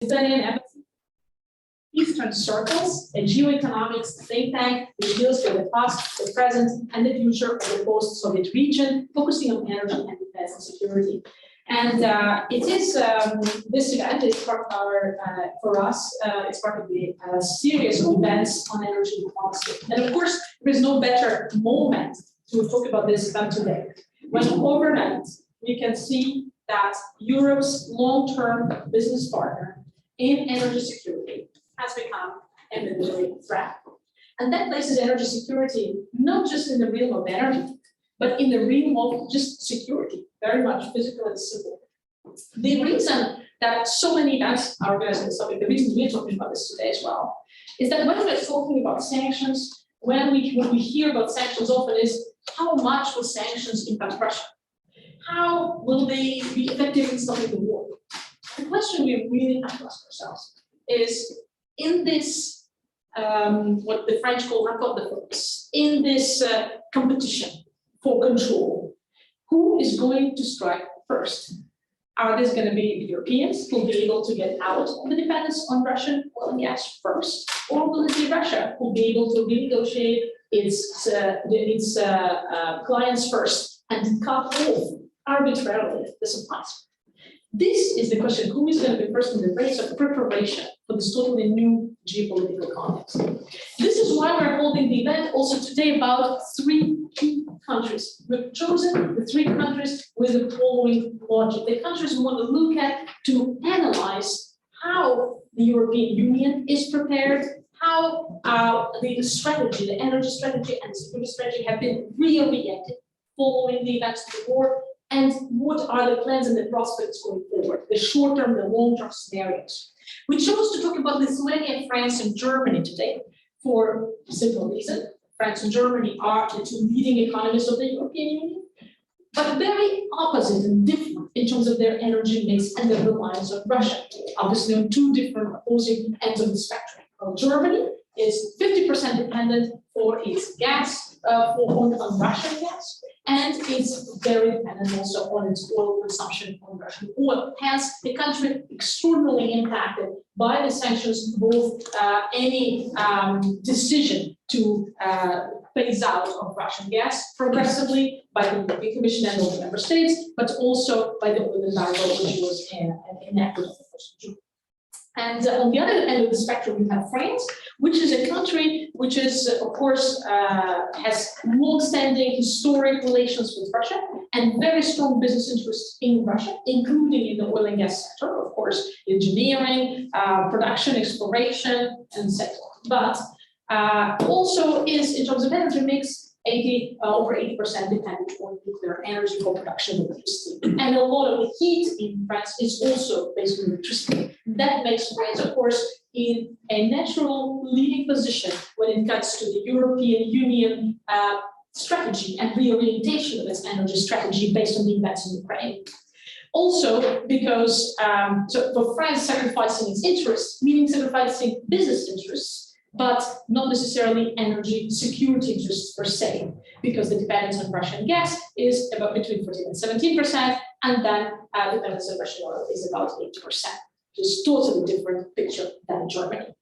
Lithuanian Embassy, Eastern Circles, a geoeconomics think tank which deals with the past, the present, and the future of the post-Soviet region, focusing on energy and defense and security. And it is this event is part of our for us. It's part of the series of events on energy diplomacy. And of course, there is no better moment to talk about this than today, when overnight we can see that Europe's long-term business partner in energy security has become a military threat. And that places energy security not just in the realm of energy, but in the realm of just security, very much physical and civil. The reason that so many events are organized on this topic, the reason we're talking about this today as well, is that when we're talking about sanctions, when we hear about sanctions often is how much will sanctions impact Russia? How will they be effective in stopping the war? The question we really have to ask ourselves is, in this, what the French call rapport de force, in this competition for control, who is going to strike first? Are these going to be the Europeans who will be able to get out of the dependence on Russian oil and gas first? Or will it be Russia who will be able to renegotiate its clients first and cut off arbitrarily the supplies? This is the question: who is going to be first in the race of preparation for this totally new geopolitical context? This is why we're holding the event also today about 3 key countries. We've chosen the 3 countries with the following logic. The countries we want to look at to analyze how the European Union is prepared, how the strategy, the energy strategy and the security strategy have been reoriented following the events of the war, and what are the plans and the prospects going forward, the short-term, the long-term scenarios. We chose to talk about Lithuania, France, and Germany today for a simple reason. France and Germany are the 2 leading economies of the European Union, but very opposite and different in terms of their energy mix and their reliance on Russia, obviously on 2 different opposing ends of the spectrum. Well, Germany is 50% dependent for its gas, on Russian gas, and it's very dependent also on its oil consumption on Russian oil. Hence, the country extraordinarily impacted by the sanctions, both any decision to phase out of Russian gas progressively by the European Commission and all the member states, but also by the oil embargo, which was enacted on the 1st of June. And on the other end of the spectrum, we have France, which is a country which is, of course, has long-standing historic relations with Russia and very strong business interests in Russia, including in the oil and gas sector, of course, engineering, production, exploration, and so on. But also is, in terms of energy mix, over 80% dependent on nuclear energy for production of electricity. And a lot of the heat in France is also based on electricity. That makes France, of course, in a natural leading position when it comes to the European Union strategy and reorientation of its energy strategy based on the events in Ukraine. Also, because so for France, sacrificing its interests, meaning sacrificing business interests, but not necessarily energy security interests per se, because the dependence on Russian gas is about between 14 and 17%, and then dependence on Russian oil is about 80%, which is totally different picture than Germany.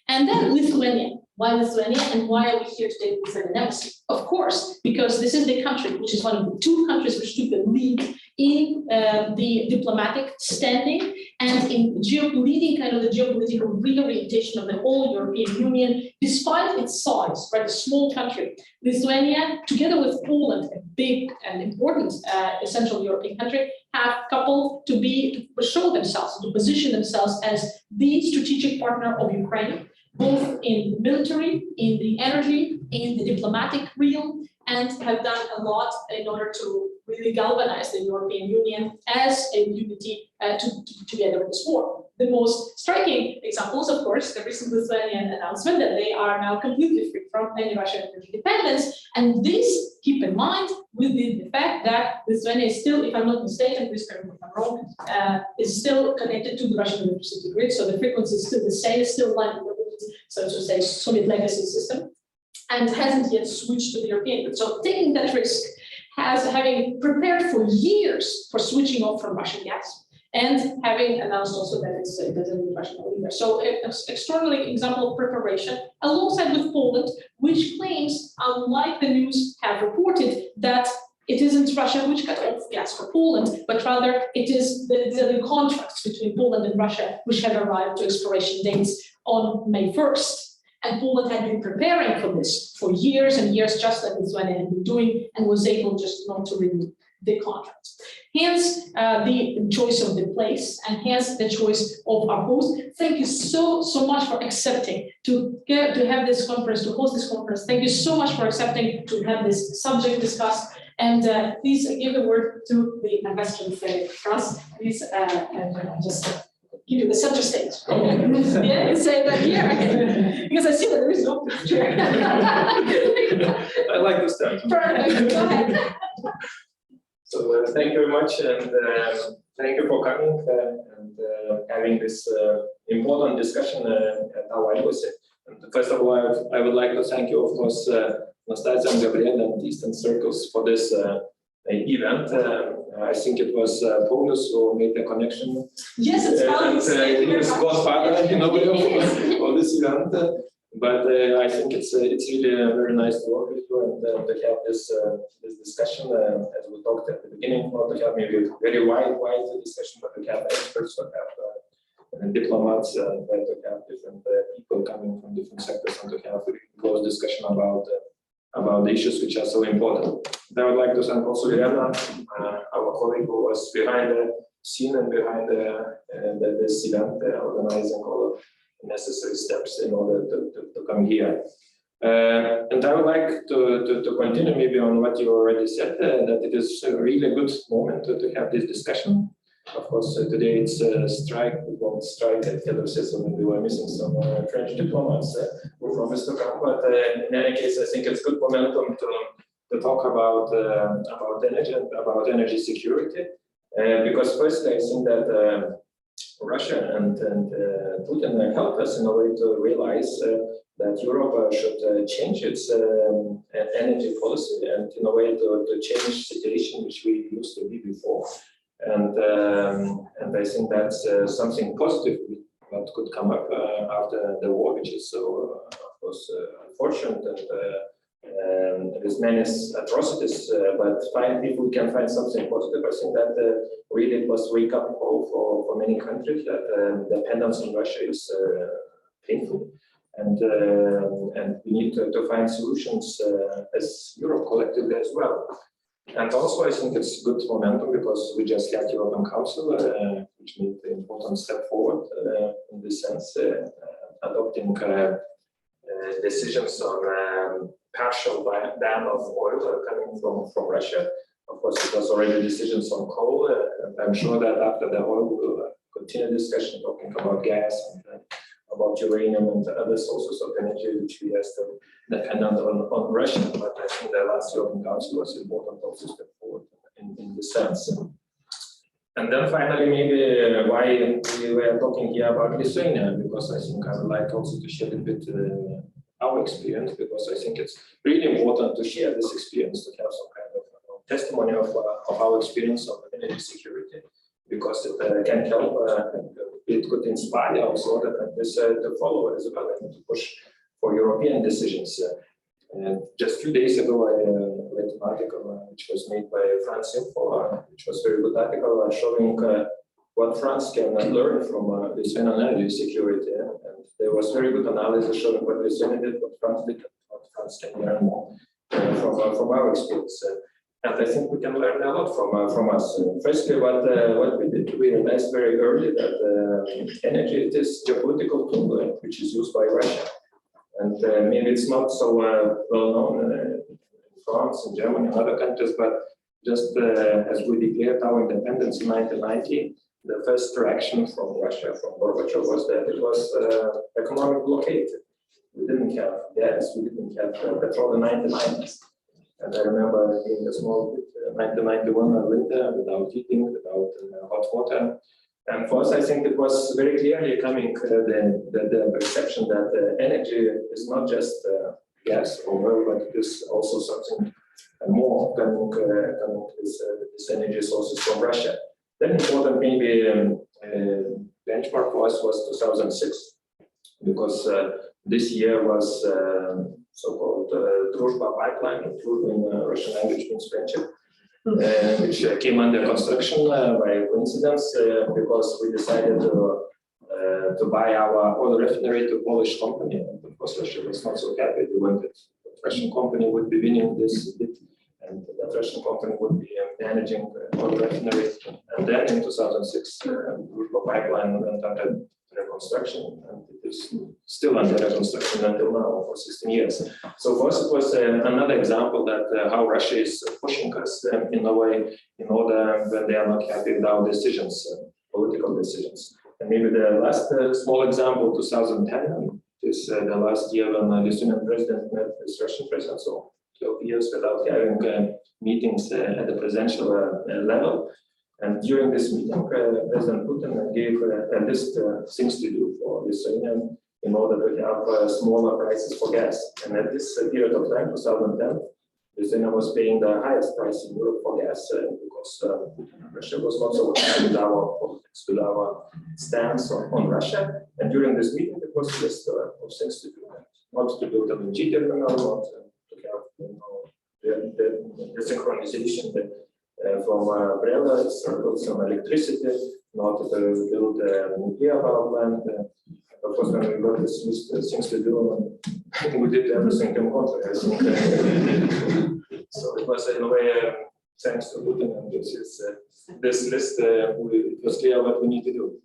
And then Lithuania. Why Lithuania, and why are we here today with an embassy? Of course, because this is the country which is one of the 2 countries which took the lead in the diplomatic standing and in leading kind of the geopolitical reorientation of the whole European Union, despite its size, right? A small country. Lithuania, together with Poland, a big and important Central European country, have coupled to show themselves, to position themselves as the strategic partner of Ukraine, both in the military, in the energy, in the diplomatic realm, and have done a lot in order to really galvanize the European Union as a unity together in this war. The most striking example is, of course, the recent Lithuanian announcement that they are now completely free from any Russian energy dependence. And this, keep in mind, with the fact that Lithuania is still, if I'm not mistaken, please correct me if I'm wrong, is still connected to the Russian electricity grid. So the frequency is still the same, it's still like so to say, Soviet legacy system, and hasn't yet switched to the European grid. So taking that risk, having prepared for years for switching off from Russian gas, and having announced also that it doesn't need Russian oil either. So an extraordinary example of preparation, alongside with Poland, which claims, unlike the news have reported, that it isn't Russia which cut off gas for Poland, but rather it is the contracts between Poland and Russia which have arrived to expiration dates on May 1st. And Poland had been preparing for this for years and years, just like Lithuania had been doing, and was able just not to renew the contract. Hence the choice of the place, and hence the choice of our host. Thank you so much for accepting to have this conference, to host this conference. Thank you so much for accepting to have this subject discussed. And please give the word to the ambassador of France. Please just give you the center stage. Yeah, you say that here, because I see that there is no picture. I like this time. Perfect. Go ahead. So thank you very much, and thank you for coming and having this important discussion at our embassy. And first of all, I would like to thank you, of course, Nastasia and Gabriel and Eastern Circles for this event. I think it was Paulus who made the connection. Yes, it's Paulus. He is godfather, for this event. But I think it's really very nice to work with you and to have this discussion. As we talked at the beginning, not to have maybe a very wide discussion, but to have experts, to have diplomats, to have different people coming from different sectors, and to have a close discussion about the issues which are so important. I would like to thank also Irena, our colleague who was behind the scene and behind this event, organizing all of necessary steps in order to come here. And I would like to continue maybe on what you already said, that it is a really good moment to have this discussion. Of course, today it's a strike, we won't strike at Taylor says, so we were missing some French diplomats who promised to come, but in any case, I think it's good momentum to talk about energy and about energy security, because firstly, I think that Russia and Putin helped us in a way to realize that Europe should change its energy policy and in a way to change the situation which we used to be before. And I think that's something positive that could come up after the war, which is so, of course, unfortunate and with many atrocities. But if we can find something positive, I think that really it was wake up call for many countries that dependence on Russia is painful, and we need to find solutions as Europe collectively as well. And also, I think it's good momentum because we just had European Council, which made an important step forward in this sense, adopting decisions on partial ban of oil coming from Russia. Of course, it was already decisions on coal, and I'm sure that after the oil, we will continue discussion talking about gas and about uranium and other sources of energy which we are still dependent on Russia. But I think the last European Council was important also step forward in this sense. And then finally, maybe why we were talking here about Lithuania, because I think I would like also to share a bit our experience, because I think it's really important to share this experience, to have some kind of testimony of our experience of energy security, because it can help, it could inspire also that this to follow as well and to push for European decisions. Just 2 days ago, I read an article which was made by France Info, which was a very good article showing what France can learn from Lithuanian energy security. And there was very good analysis showing what Lithuania did, what France did, what France can learn more from our experience. And I think we can learn a lot from us. Firstly, what we did, we realized very early that energy is a geopolitical tool which is used by Russia. And maybe it's not so well known in France, in Germany, and other countries, but just as we declared our independence in 1990, the first reaction from Russia, from Gorbachev, was that it was economic blockade. We didn't have gas, we didn't have petrol in the 1990s. And I remember being a small kid, 1991 winter, without heating, without hot water. And for us, I think it was very clearly coming the perception that energy is not just gas or oil, but it is also something more coming with this energy sources from Russia. Then important maybe benchmark for us was 2006, because this year was so-called Druzhba pipeline, including Russian language means friendship, which came under construction by coincidence because we decided to buy our oil refinery to Polish company. And of course, Russia was not so happy. They wanted the Russian company would be winning this bid, and the Russian company would be managing oil refinery. And then in 2006, Druzhba pipeline went under reconstruction, and it is still under reconstruction until now for 16 years. So for us, it was another example that how Russia is pushing us in a way in order when they are not happy with our decisions, political decisions. And maybe the last small example, 2010, is the last year when the Lithuanian president met with Russian president, so 12 years without having meetings at the presidential level. And during this meeting, President Putin gave a list of things to do for Lithuania in order to have smaller prices for gas. And at this period of time, 2010, Lithuania was paying the highest price in Europe for gas because Russia was not so happy with our politics, with our stance on Russia. And during this meeting, it was a list of things to do. Not to build an LNG terminal, not to have the synchronization from Brela, circle some electricity, not to build a nuclear power plant. Of course, when we got this list of things to do, we did everything in contrary, I think. So it was in a way thanks to Putin, and this list, it was clear what we need to do.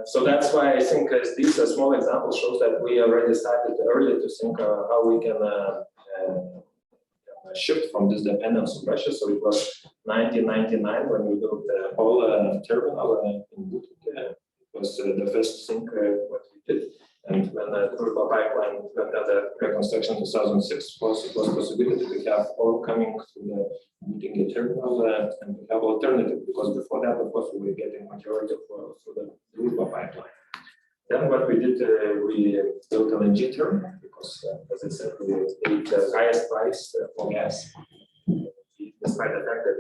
So that's why I think these small examples shows that we already started early to think how we can shift from this dependence on Russia. So it was 1999 when we built the whole terminal in Lituania. It was the first thing what we did. And when the Druzhba pipeline went under reconstruction in 2006, it was possibility to have all coming to the Lituania terminal and have alternative, because before that, of course, we were getting majority of oil through the Druzhba pipeline. Then what we did, we built an LNG terminal because, as I said, we paid the highest price for gas, despite the fact that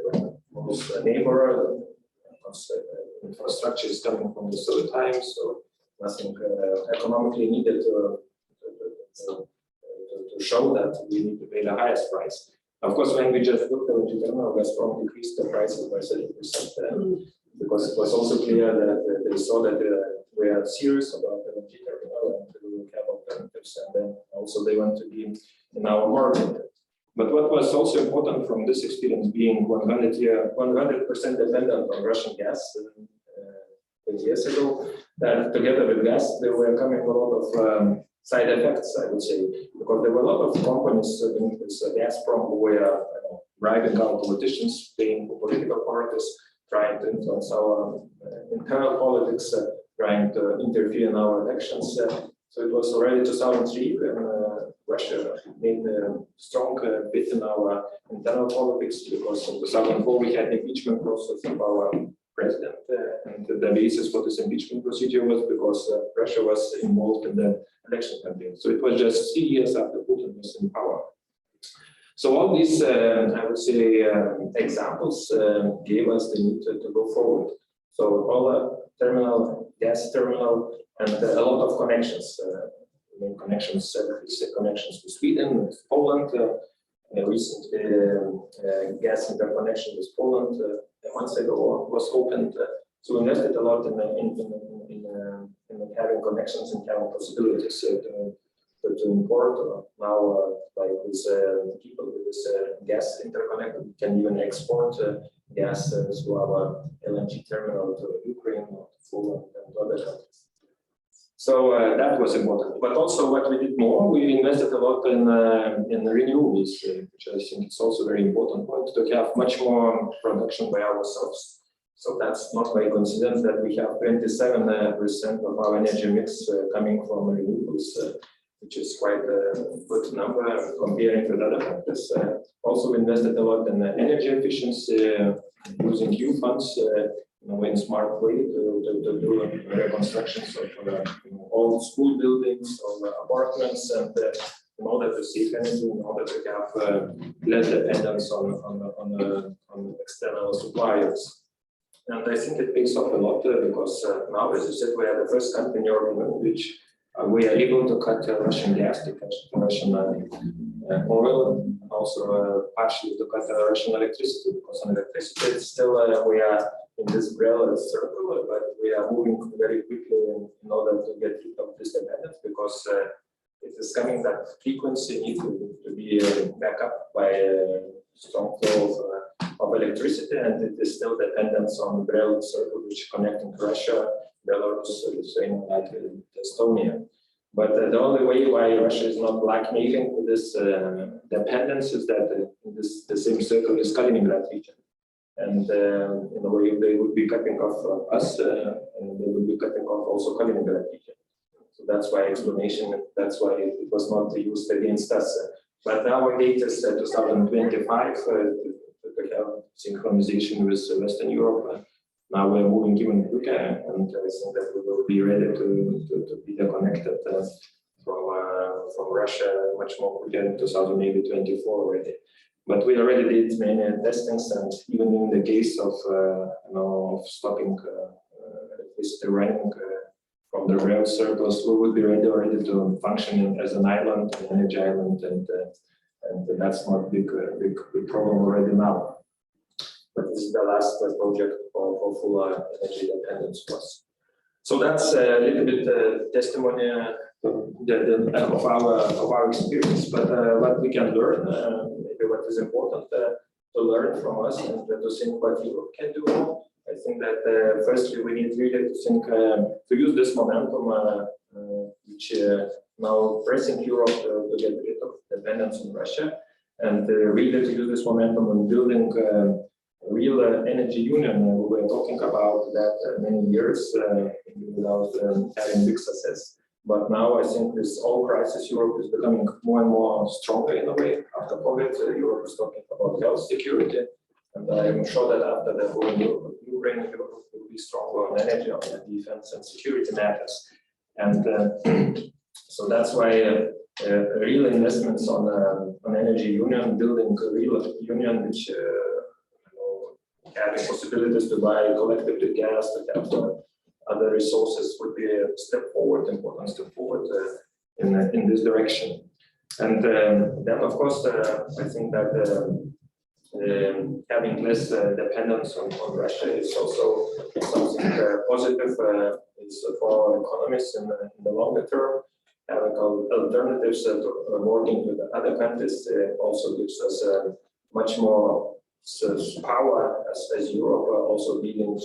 most neighbor infrastructure is coming from the Soviet times, so nothing economically needed to show that we need to pay the highest price. Of course, when we just built the LNG terminal, Gazprom decreased the prices by 30%, because it was also clear that they saw that we are serious about the LNG terminal and we will have alternatives, and then also they want to be in our market. But what was also important from this experience, being 100% dependent on Russian gas 20 years ago, that together with gas, there were coming a lot of side effects, I would say, because there were a lot of companies in this Gazprom who were bribing our politicians, paying for political parties, trying to influence our internal politics, trying to interfere in our elections. So it was already 2003 when Russia made a strong bit in our internal politics, because in 2004 we had the impeachment process of our president, and the basis for this impeachment procedure was because Russia was involved in the election campaign. So it was just 3 years after Putin was in power. So all these, I would say, examples gave us the need to go forward. So all terminal, gas terminal, and a lot of connections. Main connections, connections to Sweden, with Poland. Recently, gas interconnection with Poland months ago was opened. So we invested a lot in having connections and having possibilities to import. Now, like with people with this gas interconnect, we can even export gas through our LNG terminal to Ukraine or to Poland and other countries. So that was important. But also what we did more, we invested a lot in renewables, which I think is also very important point, to have much more production by ourselves. So that's not by coincidence that we have 27% of our energy mix coming from renewables, which is quite a good number comparing with other countries. Also invested a lot in energy efficiency, using EU funds in a smart way to do reconstructions of all school buildings, all apartments, and in order to save energy, in order to have less dependence on external suppliers. And I think it pays off a lot because now, as you said, we are the first country in Europe in which we are able to cut Russian gas, to cut Russian oil, also partially to cut Russian electricity, because on electricity it's still we are in this umbrella circle, but we are moving very quickly in order to get rid of this dependence, because it is coming that frequency needs to be back up by a strong flow of electricity, and it is still dependence on the rail circle which connecting Russia, Belarus, Lithuania, like Estonia. But the only way why Russia is not blackmailing this dependence is that the same circle is Kaliningrad region. And in a way they would be cutting off us, and they would be cutting off also Kaliningrad region. So that's why explanation, that's why it was not used against us. But our date is 2025 to have synchronization with Western Europe. Now we're moving even quicker, and I think that we will be ready to be connected from Russia much more quicker in 2024 already. But we already did many testings, and even in the case of stopping electricity running from the rail circles, we would be ready already to function as an island, an energy island, and that's not a big problem already now. But this is the last project for full energy independence plus. So that's a little bit testimony of our experience. But what we can learn, maybe what is important to learn from us, and to think what Europe can do. I think that firstly we need really to think to use this momentum, which now pressing Europe to get rid of dependence on Russia, and really to use this momentum in building real energy union. We were talking about that many years without having big success. But now I think with all crisis, Europe is becoming more and more stronger in a way. After COVID, Europe is talking about health security. And I'm sure that after the war in Ukraine, Europe will be stronger on energy, on defense and security matters. And so that's why real investments on energy union, building a real union which having possibilities to buy collectively gas, to have other resources would be a step forward, important step forward in this direction. And then, of course, I think that having less dependence on Russia is also something positive is for our economies in the longer term. Having alternatives to working with other countries also gives us much more power as Europe also dealing with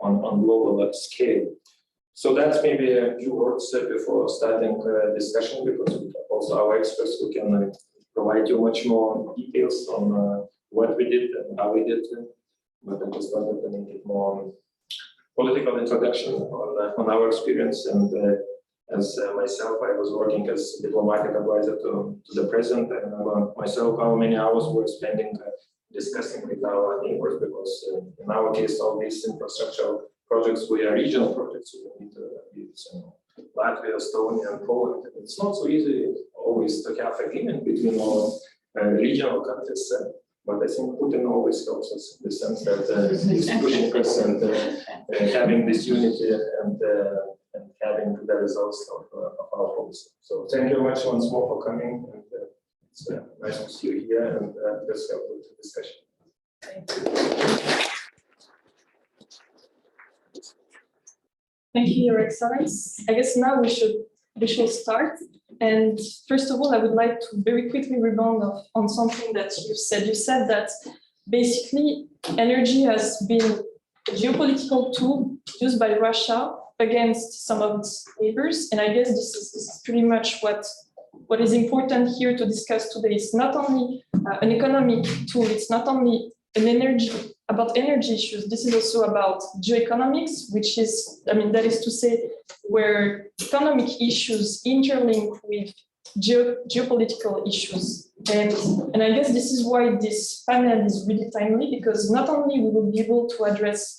on global scale. So that's maybe a few words before starting discussion, because also our experts who can provide you much more details on what we did and how we did it. But I just wanted to make it more political introduction on our experience. And as myself, I was working as diplomatic advisor to the president. I remember myself how many hours we were spending discussing with our neighbors, because in our case, all these infrastructural projects were regional projects. We need to be Latvia, Estonia, and Poland. It's not so easy always to have agreement between all regional countries. But I think Putin always helps us in the sense that he's pushing us and having this unity and having the results of our policy. So thank you very much once more for coming. And, it's nice to see you here, and let's help with the discussion. Thank you, Your Excellency. I guess now we should start. And first of all, I would like to very quickly rebound on something that you said. You said that basically energy has been a geopolitical tool used by Russia against some of its neighbors. And I guess this is pretty much what is important here to discuss today. It's not only an economic tool, it's not only about energy issues, this is also about geoeconomics, which is, that is to say, where economic issues interlink with geopolitical issues. And I guess this is why this panel is really timely, because not only we will be able to address,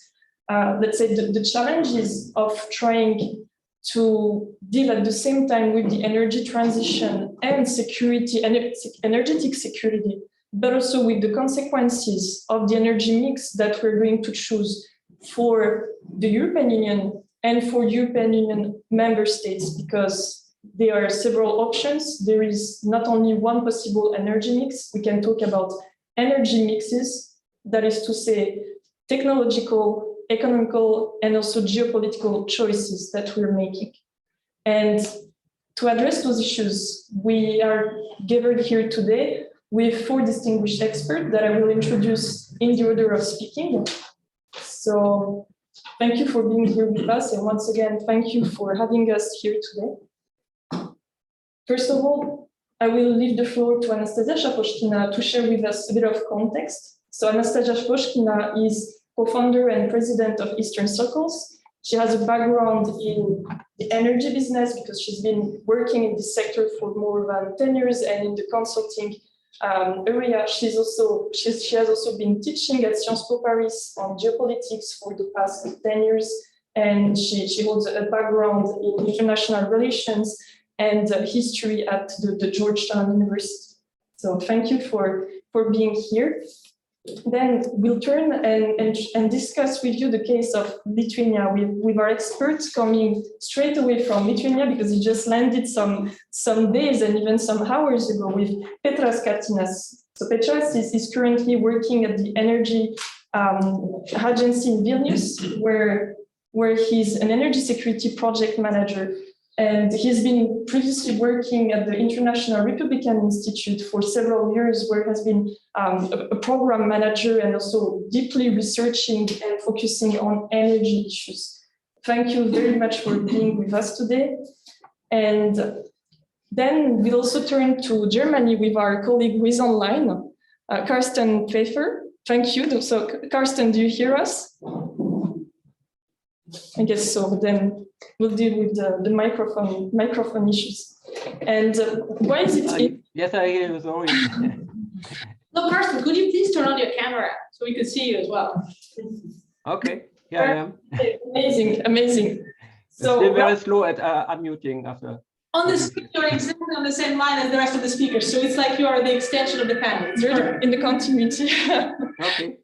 let's say, the challenges of trying to deal at the same time with the energy transition and security, energetic security, but also with the consequences of the energy mix that we're going to choose for the European Union and for European Union member states, because there are several options. There is not only one possible energy mix. We can talk about energy mixes, that is to say, technological, economical, and also geopolitical choices that we're making. And to address those issues, we are gathered here today with 4 distinguished experts that I will introduce in the order of speaking. So thank you for being here with us. And once again, thank you for having us here today. First of all, I will leave the floor to Anastasia Shaposhkina to share with us a bit of context. So Anastasia Shaposhkina is co-founder and president of Eastern Circles. She has a background in the energy business because she's been working in this sector for more than 10 years, and in the consulting area. She has also been teaching at Sciences Po Paris on geopolitics for the past 10 years, and she holds a background in international relations and history at the Georgetown University. So thank you for being here. Then we'll turn and discuss with you the case of Lithuania with our experts coming straight away from Lithuania, because he just landed some days and even some hours ago, with Petras Katinas. So Petras is currently working at the energy agency in Vilnius, where he's an energy security project manager. And he's been previously working at the International Republican Institute for several years, where he has been a program manager and also deeply researching and focusing on energy issues. Thank you very much for being with us today. And then we'll also turn to Germany with our colleague who is online, Carsten Pfeffer. Thank you. So Carsten, do you hear us? I guess so. Then we'll deal with the microphone issues. And why is it? Yes, I hear you. Sorry. No, Carsten, could you please turn on your camera so we could see you as well? Okay. Yeah, I am. Amazing. So still very slow at unmuting after. On the screen, you're exactly on the same line as the rest of the speakers, so it's like you are the extension of the panel. You're in the continuity. Okay.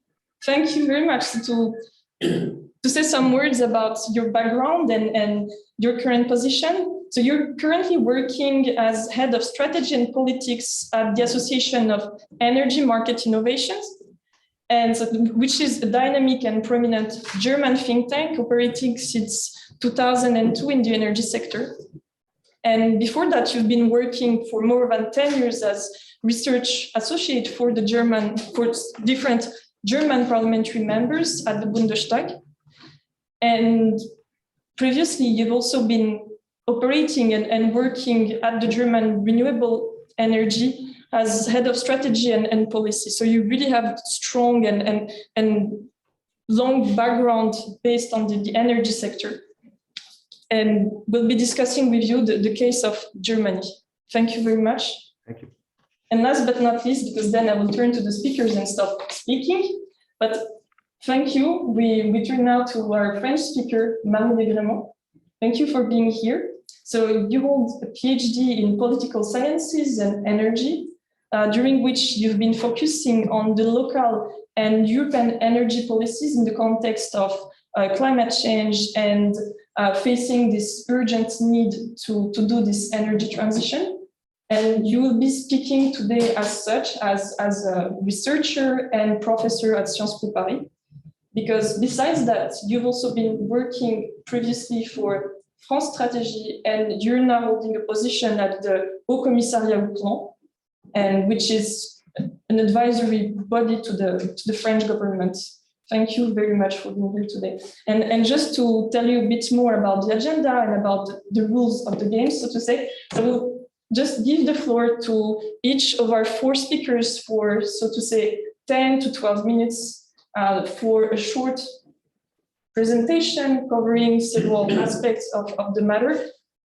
Thank you very much. To say some words about your background and your current position. So you're currently working as head of strategy and politics at the Association of Energy Market Innovations, and which is a dynamic and prominent German think tank operating since 2002 in the energy sector. And before that, you've been working for more than 10 years as research associate for different German parliamentary members at the Bundestag. And previously, you've also been operating and working at the German renewable energy as head of strategy and policy. So you really have strong and long background based on the energy sector. And we'll be discussing with you the case of Germany. Thank you very much. Thank you. And last but not least, because then I will turn to the speakers and stop speaking, but thank you. We turn now to our French speaker, Marie Degremont. Thank you for being here. So you hold a PhD in political sciences and energy, during which you've been focusing on the local and European energy policies in the context of climate change and facing this urgent need to do this energy transition. And you will be speaking today as such, as a researcher and professor at Sciences Po Paris, because besides that, you've also been working previously for France Stratégie, and you're now holding a position at the Haut Commissariat au Plan, and which is an advisory body to the French government. Thank you very much for being here today. And just to tell you a bit more about the agenda and about the rules of the game, so to say, I will just give the floor to each of our 4 speakers for, so to say, 10 to 12 minutes for a short presentation covering several aspects of the matter,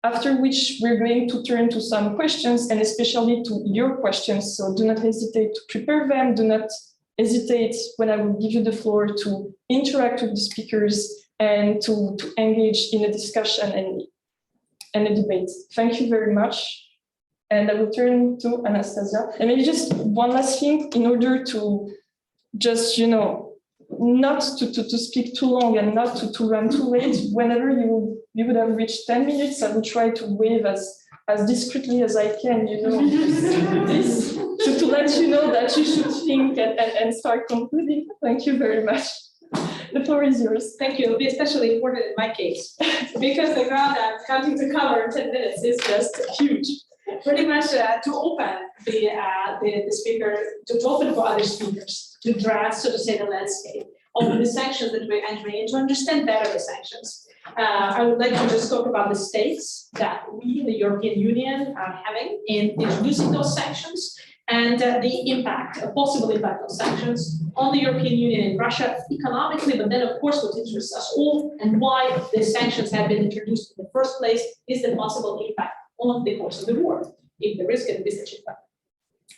after which we're going to turn to some questions, and especially to your questions. So do not hesitate to prepare them. Do not hesitate when I will give you the floor to interact with the speakers and to engage in a discussion and a debate. Thank you very much. And I will turn to Anastasia. And maybe just one last thing, in order to just, not to speak too long and not to run too late, whenever you would have reached 10 minutes, I will try to wave as discreetly as I can, this, to let you know that you should think and start concluding. Thank you very much. The floor is yours. Thank you. It'll be especially important in my case, because the ground I'm counting to cover in 10 minutes is just huge. Pretty much to open the speaker, to open for other speakers, to draft, so to say, the landscape of the sanctions that we're entering in, to understand better the sanctions. I would like to just talk about the stakes that we in the European Union are having in introducing those sanctions, and the impact, a possible impact of sanctions on the European Union and Russia economically, but then of course what interests us all and why the sanctions have been introduced in the first place is the possible impact on the course of the war, if there is going to be such impact.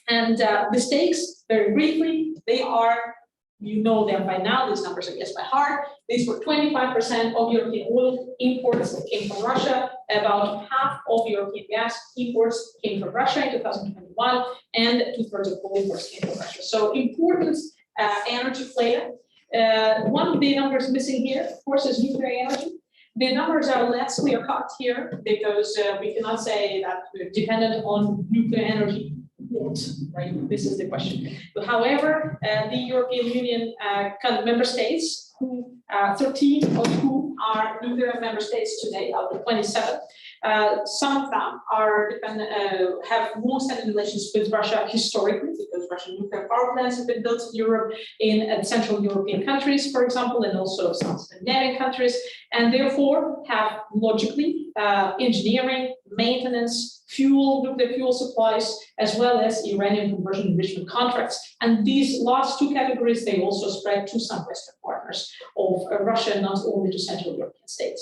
And the stakes, very briefly, they are, you know them by now, these numbers are guessed by heart. These were 25% of European oil imports that came from Russia, about half of European gas imports came from Russia in 2021, and 2/3 of coal imports came from Russia. So important energy player. One of the numbers missing here, of course, is nuclear energy. The numbers are less clear-cut here because we cannot say that we're dependent on nuclear energy yet, right? This is the question. But however, the European Union member states, 13 of whom are nuclear member states today out of 27, some of them are have long-standing relations with Russia historically, because Russian nuclear power plants have been built in Europe, in Central European countries, for example, and also some Scandinavian countries, and therefore have logically engineering, maintenance, nuclear fuel supplies, as well as uranium conversion enrichment contracts. And these last two categories, they also spread to some Western partners of Russia, not only to Central European states.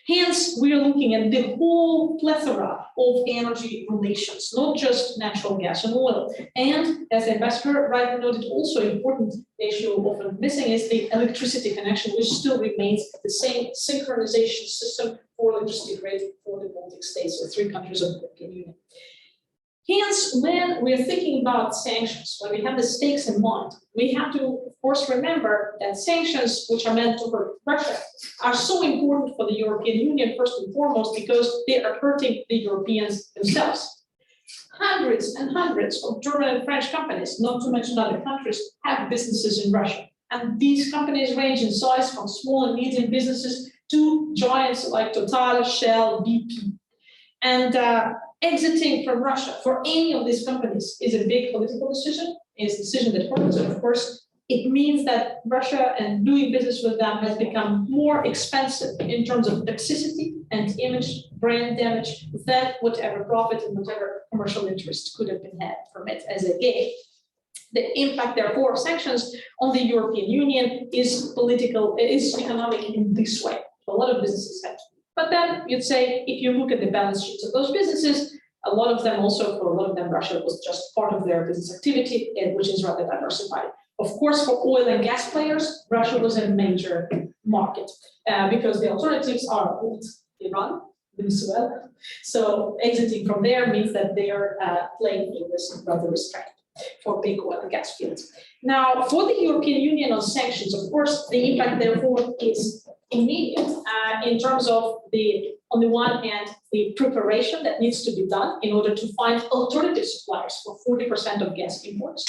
Hence, we are looking at the whole plethora of energy relations, not just natural gas and oil. And as the ambassador rightly noted, also important issue often missing is the electricity connection, which still remains the same synchronization system for electricity grid for the Baltic states, or 3 countries of the European Union. Hence, when we're thinking about sanctions, when we have the stakes in mind, we have to, of course, remember that sanctions, which are meant to hurt Russia, are so important for the European Union, first and foremost, because they are hurting the Europeans themselves. Hundreds and hundreds of German and French companies, not to mention other countries, have businesses in Russia. And these companies range in size from small and medium businesses to giants like Total, Shell, BP. And exiting from Russia for any of these companies is a big political decision, is a decision that hurts. And of course, it means that Russia and doing business with them has become more expensive in terms of toxicity and image, brand damage, than whatever profit and whatever commercial interest could have been had from it as a gain. The impact, therefore, of sanctions on the European Union is political, is economic in this way. A lot of businesses have. But then you'd say, if you look at the balance sheets of those businesses, a lot of them also, for a lot of them, Russia was just part of their business activity, which is rather diversified. Of course, for oil and gas players, Russia was a major market because the alternatives are Iran, Venezuela. So exiting from there means that they are playing in this rather restrained for big oil and gas fields. Now, for the European Union on sanctions, of course, the impact therefore is immediate in terms of on the one hand, the preparation that needs to be done in order to find alternative suppliers for 40% of gas imports,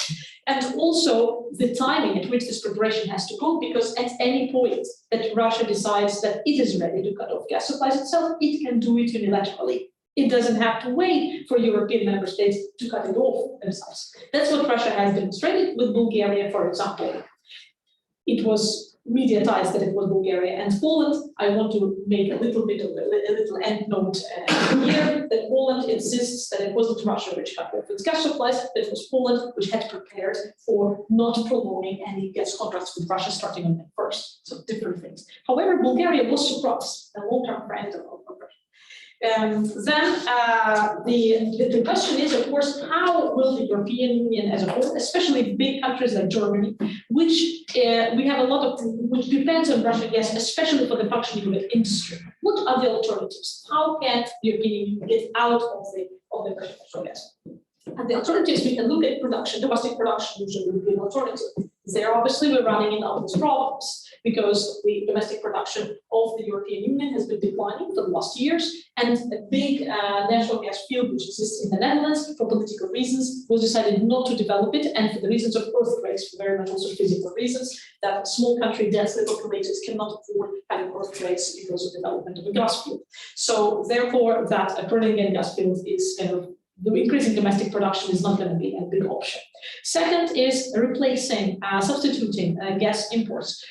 and also the timing at which this preparation has to go, because at any point that Russia decides that it is ready to cut off gas supplies itself, it can do it unilaterally. It doesn't have to wait for European member states to cut it off themselves. That's what Russia has demonstrated with Bulgaria, for example. It was mediatized that it was Bulgaria and Poland. I want to make a little bit of a little end note here, that Poland insists that it wasn't Russia which cut off its gas supplies, that it was Poland which had prepared for not prolonging any gas contracts with Russia starting on May 1st. So different things. However, Bulgaria was surprised, a long-term friend of Russia. The question is, of course, how will the European Union as a whole, especially big countries like Germany, which we have a lot of, which depends on Russian gas, especially for the functioning of the industry. What are the alternatives? How can the European Union get out of the Russian natural gas? And the alternatives, we can look at production, domestic production, usually would be an alternative. There, obviously, we're running into obvious problems because the domestic production of the European Union has been declining for the last years, and a big natural gas field which exists in the Netherlands, for political reasons, was decided not to develop it, and for the reasons of earthquakes, for very much also physical reasons, that a small country, densely populated, cannot afford having earthquakes because of development of a gas field. So therefore, that a Groningen gas field is kind of, the increasing domestic production is not going to be a big option. Second is replacing, substituting gas imports,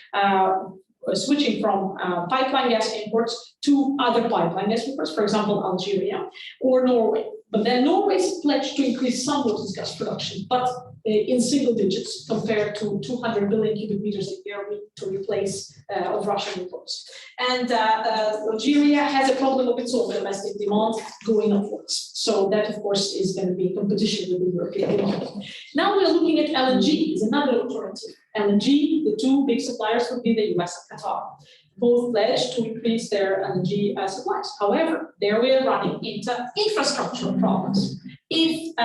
switching from pipeline gas imports to other pipeline gas imports, for example, Algeria or Norway. But then Norway's pledged to increase somewhat its gas production, but in single digits compared to 200 billion cubic meters a year to replace of Russian imports. And Algeria has a problem of its own domestic demand going upwards. So that, of course, is going to be competition with the European demand. Now we're looking at LNG as another alternative. LNG, the two big suppliers would be the US and Qatar. Both pledged to increase their LNG supplies. However, there we are running into infrastructural problems. If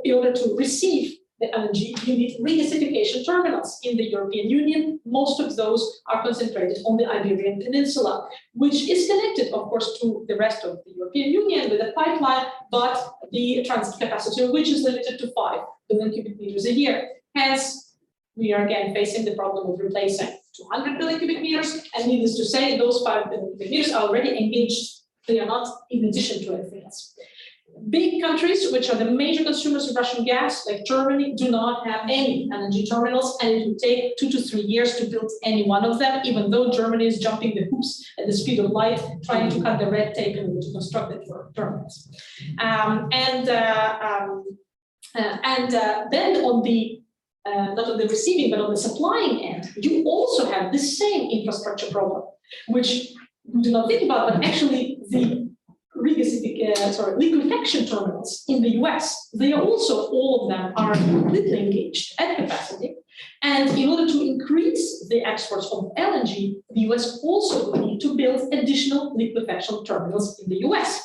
in order to receive the LNG, you need regasification terminals in the European Union. Most of those are concentrated on the Iberian Peninsula, which is connected, of course, to the rest of the European Union with a pipeline, but the transit capacity of which is limited to 5 billion cubic meters a year. Hence, we are again facing the problem of replacing 200 billion cubic meters, and needless to say, those 5 billion cubic meters are already engaged. They are not in addition to anything else. Big countries, which are the major consumers of Russian gas, like Germany, do not have any LNG terminals, and it would take 2 to 3 years to build any one of them, even though Germany is jumping the hoops at the speed of light, trying to cut the red tape in order to construct the terminals. Then on the not on the receiving, but on the supplying end, you also have the same infrastructure problem, which we do not think about, but actually the liquefaction terminals in the US, they are also, all of them are completely engaged at capacity. And in order to increase the exports of LNG, the US also will need to build additional liquefaction terminals in the US.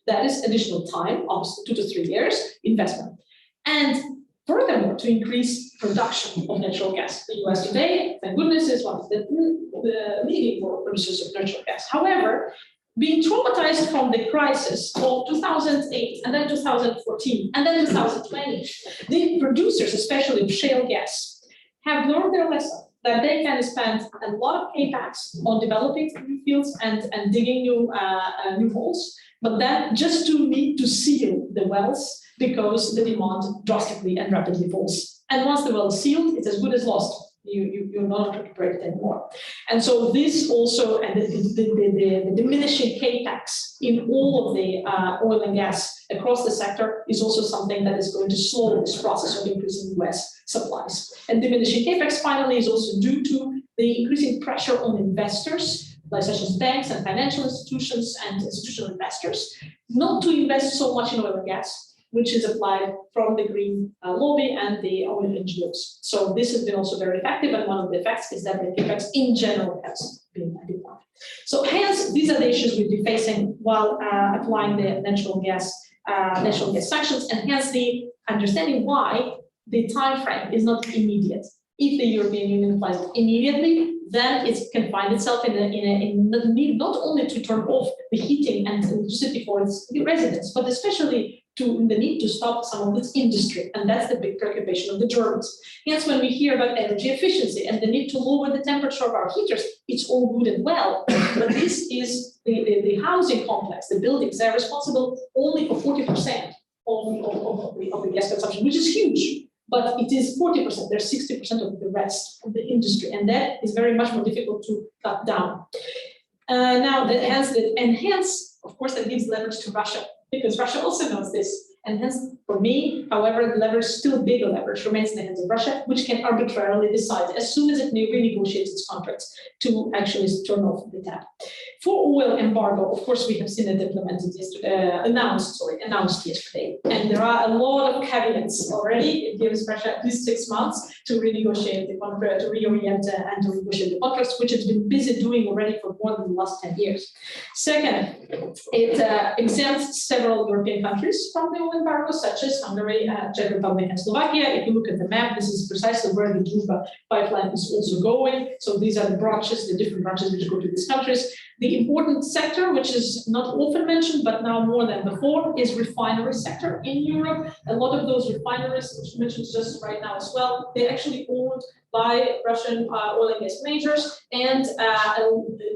That is additional time, almost 2 to 3 years investment. And furthermore, to increase production of natural gas. The US today, thank goodness, is one of the leading world producers of natural gas. However, being traumatized from the crisis of 2008 and then 2014 and then 2020, the producers, especially of shale gas, have learned their lesson that they can spend a lot of capex on developing new fields and digging new holes, but then just to need to seal the wells because the demand drastically and rapidly falls. And once the well is sealed, it's as good as lost. You're not recuperate it anymore. And so this also, and the diminishing capex in all of the oil and gas across the sector is also something that is going to slow this process of increasing US supplies. And diminishing capex finally is also due to the increasing pressure on investors, like such as banks and financial institutions and institutional investors, not to invest so much in oil and gas, which is applied from the green lobby and the oil NGOs. So this has been also very effective, and one of the effects is that the capex in general has been declined. So hence, these are the issues we'll be facing while applying the natural gas sanctions, and hence the understanding why the time frame is not immediate. If the European Union applies it immediately, then it can find itself in the need not only to turn off the heating and electricity for its residents, but especially to the need to stop some of its industry. And that's the big preoccupation of the Germans. Hence, when we hear about energy efficiency and the need to lower the temperature of our heaters, it's all good and well. But this is the housing complex, the buildings, they're responsible only for 40% of the gas consumption, which is huge. But it is 40%, there's 60% of the rest of the industry, and that is very much more difficult to cut down. Hence, of course, that gives leverage to Russia, because Russia also knows this. And hence, for me, however, the leverage, still bigger leverage, remains in the hands of Russia, which can arbitrarily decide as soon as it renegotiates its contracts to actually turn off the tap. For oil embargo, of course, we have seen it implemented yesterday, announced yesterday. And there are a lot of caveats already. It gives Russia at least 6 months to renegotiate the contract, to reorient and to renegotiate the contracts, which it's been busy doing already for more than the last 10 years. Second, it exempts several European countries from the oil embargoes, such as Hungary, Czech Republic, and Slovakia. If you look at the map, this is precisely where the Družba pipeline is also going. So these are the branches, the different branches which go to these countries. The important sector, which is not often mentioned, but now more than before, is refinery sector in Europe. A lot of those refineries, which mentioned just right now as well, they're actually owned by Russian oil and gas majors, and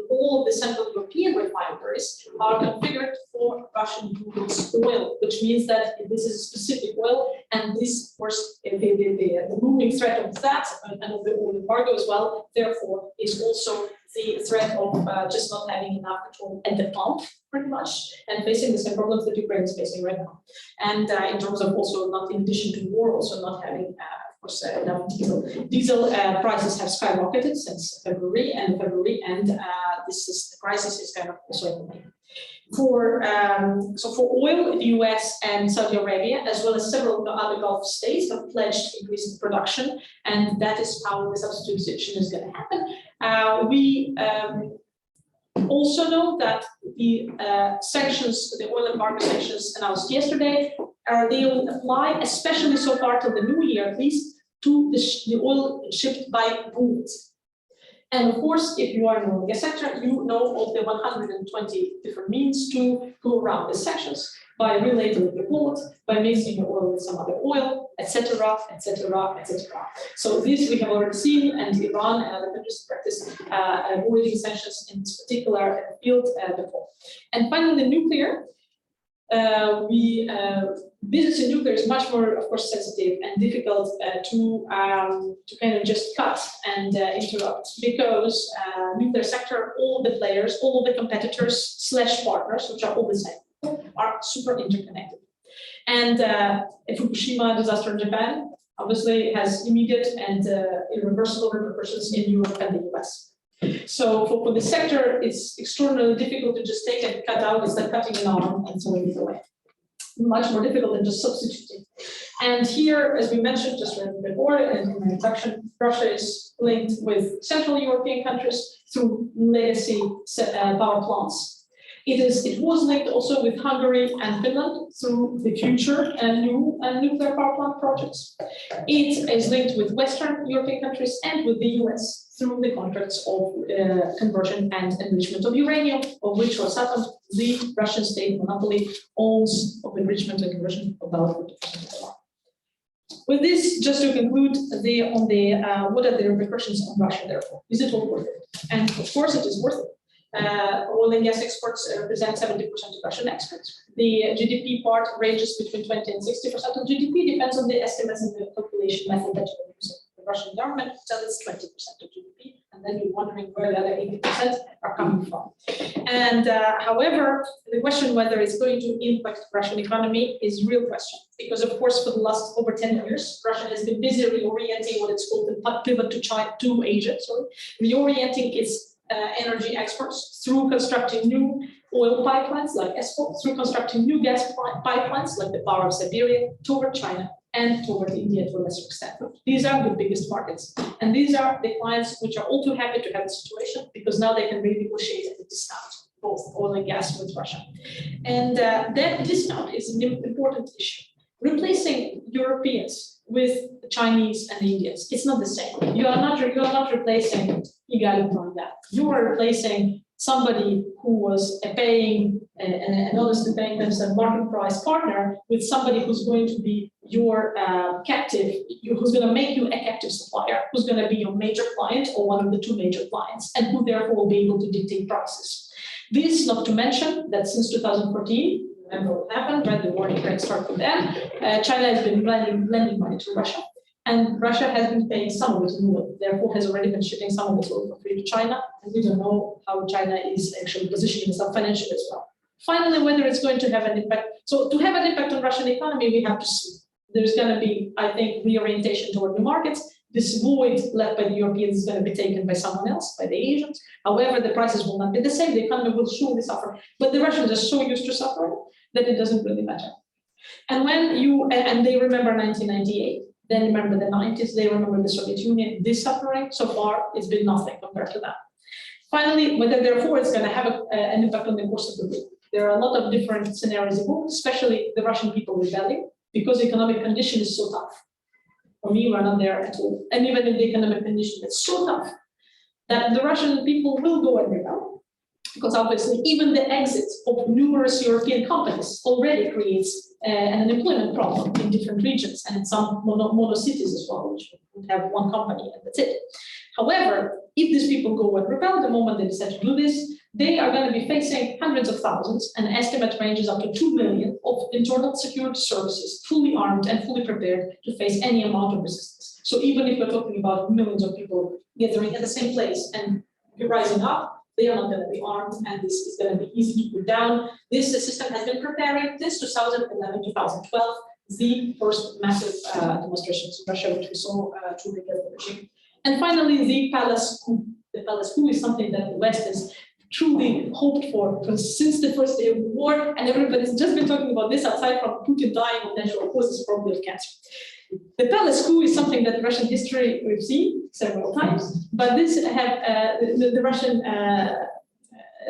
all of the Central European refineries are configured for Russian Urals oil, which means that this is a specific oil, and this, of course, the looming threat of that and of the oil embargo as well, therefore, is also the threat of just not having enough petrol at the pump, pretty much, and facing the same problems that Ukraine is facing right now. And in terms of also not, in addition to war, also not having enough diesel. Diesel prices have skyrocketed since February, and the crisis is kind of also happening. So for oil, the US and Saudi Arabia, as well as several other Gulf states, have pledged increased production, and that is how the substitution is going to happen. We also know that the sanctions, the oil embargo sanctions announced yesterday, they will apply, especially so far till the new year at least, to the oil shipped by bullets. And of course, if you are in the oil and gas sector, you know of the 120 different means to go around the sanctions by relabeling your bullet, by mixing your oil with some other oil, etc., etc., etc. So this we have already seen, and Iran and other countries practice avoiding sanctions in this particular field before. And finally, the nuclear. Business in nuclear is much more, of course, sensitive and difficult to kind of just cut and interrupt, because nuclear sector, all the players, all of the competitors / partners, which are all the same, are super interconnected. And Fukushima disaster in Japan obviously has immediate and irreversible repercussions in Europe and the US. So for the sector, it's extraordinarily difficult to just take and cut out. It's like cutting an arm and throwing it away. Much more difficult than just substituting. And here, as we mentioned just before in my introduction, Russia is linked with Central European countries through legacy power plants. It was linked also with Hungary and Finland through the future and new nuclear power plant projects. It is linked with Western European countries and with the US through the contracts of conversion and enrichment of uranium, of which Rosatom, the Russian state monopoly, owns of enrichment and conversion of about 40% of the market. With this, just to conclude, what are the repercussions on Russia, therefore? Is it all worth it? And of course it is worth it. Oil and gas exports represent 70% of Russian exports. The GDP part ranges between 20 and 60% of GDP, depends on the estimates and the calculation method that you're using. The Russian government tells it's 20% of GDP, and then you're wondering where the other 80% are coming from. And however, the question whether it's going to impact the Russian economy is a real question, because of course for the last over 10 years, Russia has been busy reorienting what it's called the pivot to Asia, reorienting its energy exports through constructing new oil pipelines like ESPO, through constructing new gas pipelines like the Power of Siberia toward China and toward India to a lesser extent. These are the biggest markets. And these are the clients which are all too happy to have the situation, because now they can renegotiate at a discount, both oil and gas with Russia. And that discount is an important issue. Replacing Europeans with the Chinese and the Indians, it's not the same. You are not replacing you are replacing somebody who was paying and honestly paying themselves market price partner with somebody who's going to be your captive, who's going to make you a captive supplier, who's going to be your major client or one of the two major clients, and who therefore will be able to dictate prices. This, not to mention that since 2014, remember what happened, right? The war in Ukraine started with them. China has been lending money to Russia, and Russia has been paying some of it in oil, therefore has already been shipping some of its oil for free to China, and we don't know how China is actually positioning itself financially as well. Finally, whether it's going to have an impact. So to have an impact on Russian economy, we have to see. There's going to be, I think, reorientation toward new markets. This void left by the Europeans is going to be taken by someone else, by the Asians. However, the prices will not be the same. The economy will surely suffer. But the Russians are so used to suffering that it doesn't really matter. And when you, and they remember 1998, then remember the 90s, they remember the Soviet Union, this suffering, so far it's been nothing compared to that. Finally, whether therefore it's going to have an impact on the course of the week. there are a lot of different scenarios involved, especially the Russian people rebelling, because the economic condition is so tough. For me, we're not there at all. And even in the economic condition, it's so tough that the Russian people will go and rebel. Because obviously, even the exit of numerous European companies already creates an unemployment problem in different regions and in some mono cities as well, which would have one company and that's it. However, if these people go and rebel, the moment they decide to do this, they are going to be facing hundreds of thousands, an estimate ranges up to 2 million of internal security services, fully armed and fully prepared to face any amount of resistance. So even if we're talking about millions of people gathering at the same place and rising up, they are not going to be armed, and this is going to be easy to put down. This system has been preparing since 2011, 2012, the first massive demonstrations in Russia, which we saw to rebuild the regime. And finally, the palace coup. The palace coup is something that the West has truly hoped for since the first day of the war, and everybody's just been talking about this aside from Putin dying of natural causes, probably of cancer. The palace coup is something that Russian history we've seen several times, but this have the Russian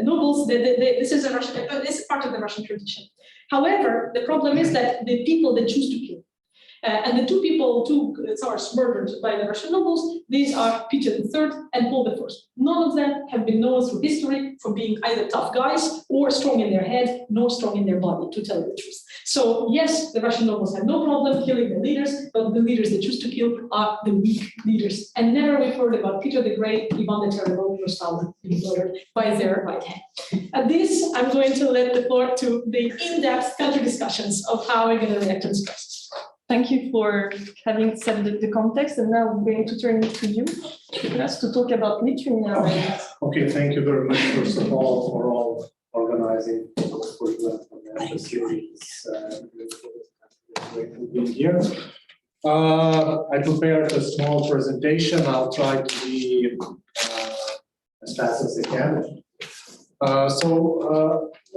nobles. This is this is part of the Russian tradition. However, the problem is that the people that choose to kill. And the two Tsars murdered by the Russian nobles, these are Peter III and Paul I. None of them have been known through history for being either tough guys or strong in their head, nor strong in their body, to tell you the truth. So yes, the Russian nobles have no problem killing their leaders, but the leaders they choose to kill are the weak leaders. And never we've heard about Peter the Great, Ivan the Terrible, or Stalin being murdered by their right hand. At this, I'm going to let the floor to the in-depth country discussions of how we're going to react to this crisis. Thank you for having set the context, and now I'm going to turn it to you, Nicholas, to talk about Lithuania. Okay, thank you very much, first of all, for all organizing for the Embassy. It's great to be here. I prepared a small presentation. I'll try to be as fast as I can.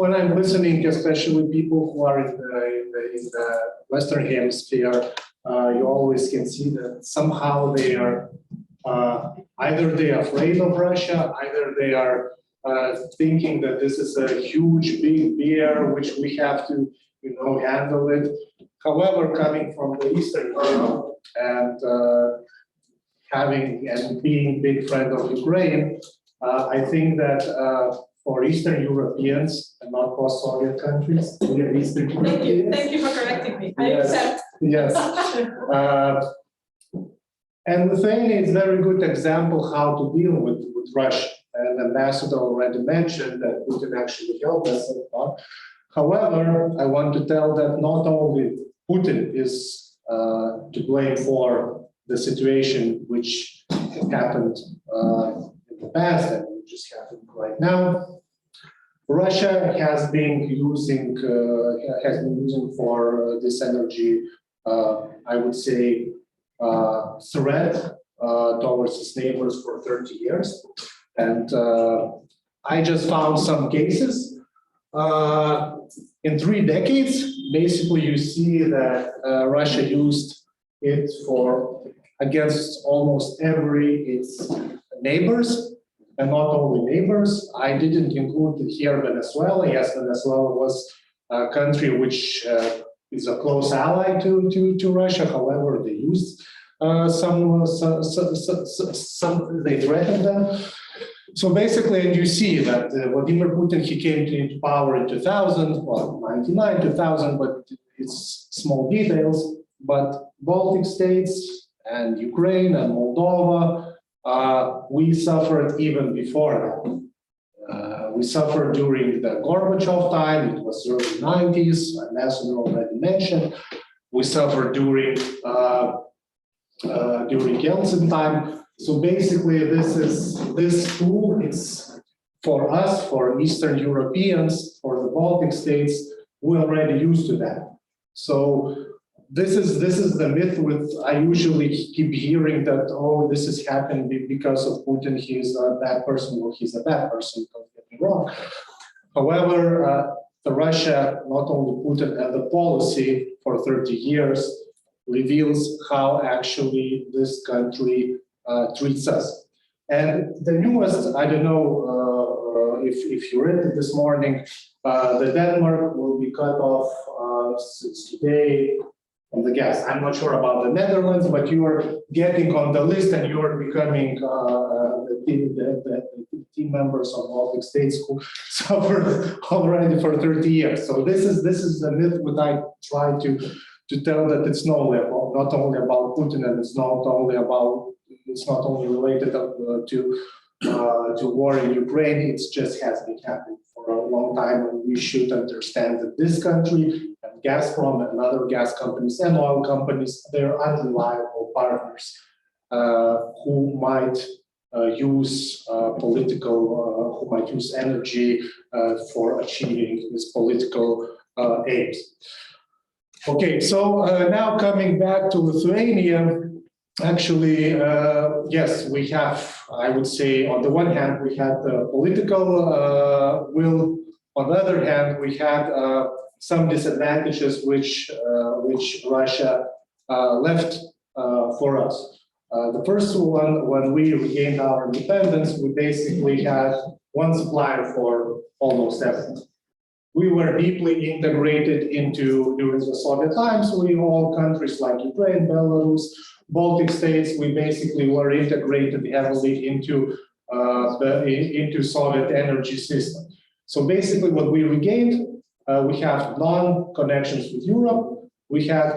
When I'm listening, especially people who are in the Western Hemisphere, you always can see that somehow they are either they are afraid of Russia, either they are thinking that this is a huge, big bear which we have to, handle it. However, coming from the Eastern Europe and being big friend of Ukraine, I think that for Eastern Europeans and not post-Soviet countries, we are Eastern Europeans. Thank you for correcting me. Yes. I accept. Yes. And the thing is very good example how to deal with Russia. And the ambassador already mentioned that Putin actually helped us a lot. However, I want to tell that not only Putin is to blame for the situation which happened in the past and which is happening right now. Russia has been using for this energy, I would say, threat towards its neighbors for 30 years. And I just found some cases. In 3 decades, basically you see that Russia used it against almost its neighbors, and not only neighbors. I didn't include here Venezuela. Yes, Venezuela was a country which is a close ally to Russia. However, they used they threatened them. So basically, and you see that Vladimir Putin, he came into power in 2000, well, 99, 2000, but it's small details. But Baltic states and Ukraine and Moldova, we suffered even before that. We suffered during the Gorbachev time, it was early 90s, Ambassador already mentioned. We suffered during Yeltsin time. So basically, this tool is for us, for Eastern Europeans, for the Baltic states, we're already used to that. So this is the myth with I usually keep hearing that, oh, this is happening because of Putin, he is a bad person, or he's a bad person, don't get me wrong. However, the Russia, not only Putin, and the policy for 30 years reveals how actually this country treats us. And the newest, I don't know if you read it this morning, The Denmark will be cut off since today from the gas. I'm not sure about the Netherlands, but you are getting on the list and you are becoming the team members of Baltic states who suffered already for 30 years. So this is the myth that I try to tell, that it's not only about Putin, and it's not only related to war in Ukraine. It just has been happening for a long time, and we should understand that this country and Gazprom and other gas companies and oil companies, they're unreliable partners who might use who might use energy for achieving its political aims. Okay, so now coming back to Lithuania. Actually, yes, we have, I would say, on the one hand, we had the political will. On the other hand, we had some disadvantages which Russia left for us. The first one, when we regained our independence, we basically had one supplier for almost everything. We were deeply integrated during the Soviet times. All countries like Ukraine, Belarus, Baltic states, we basically were integrated heavily into Soviet energy system. So basically what we regained, we have non-connections with Europe. We had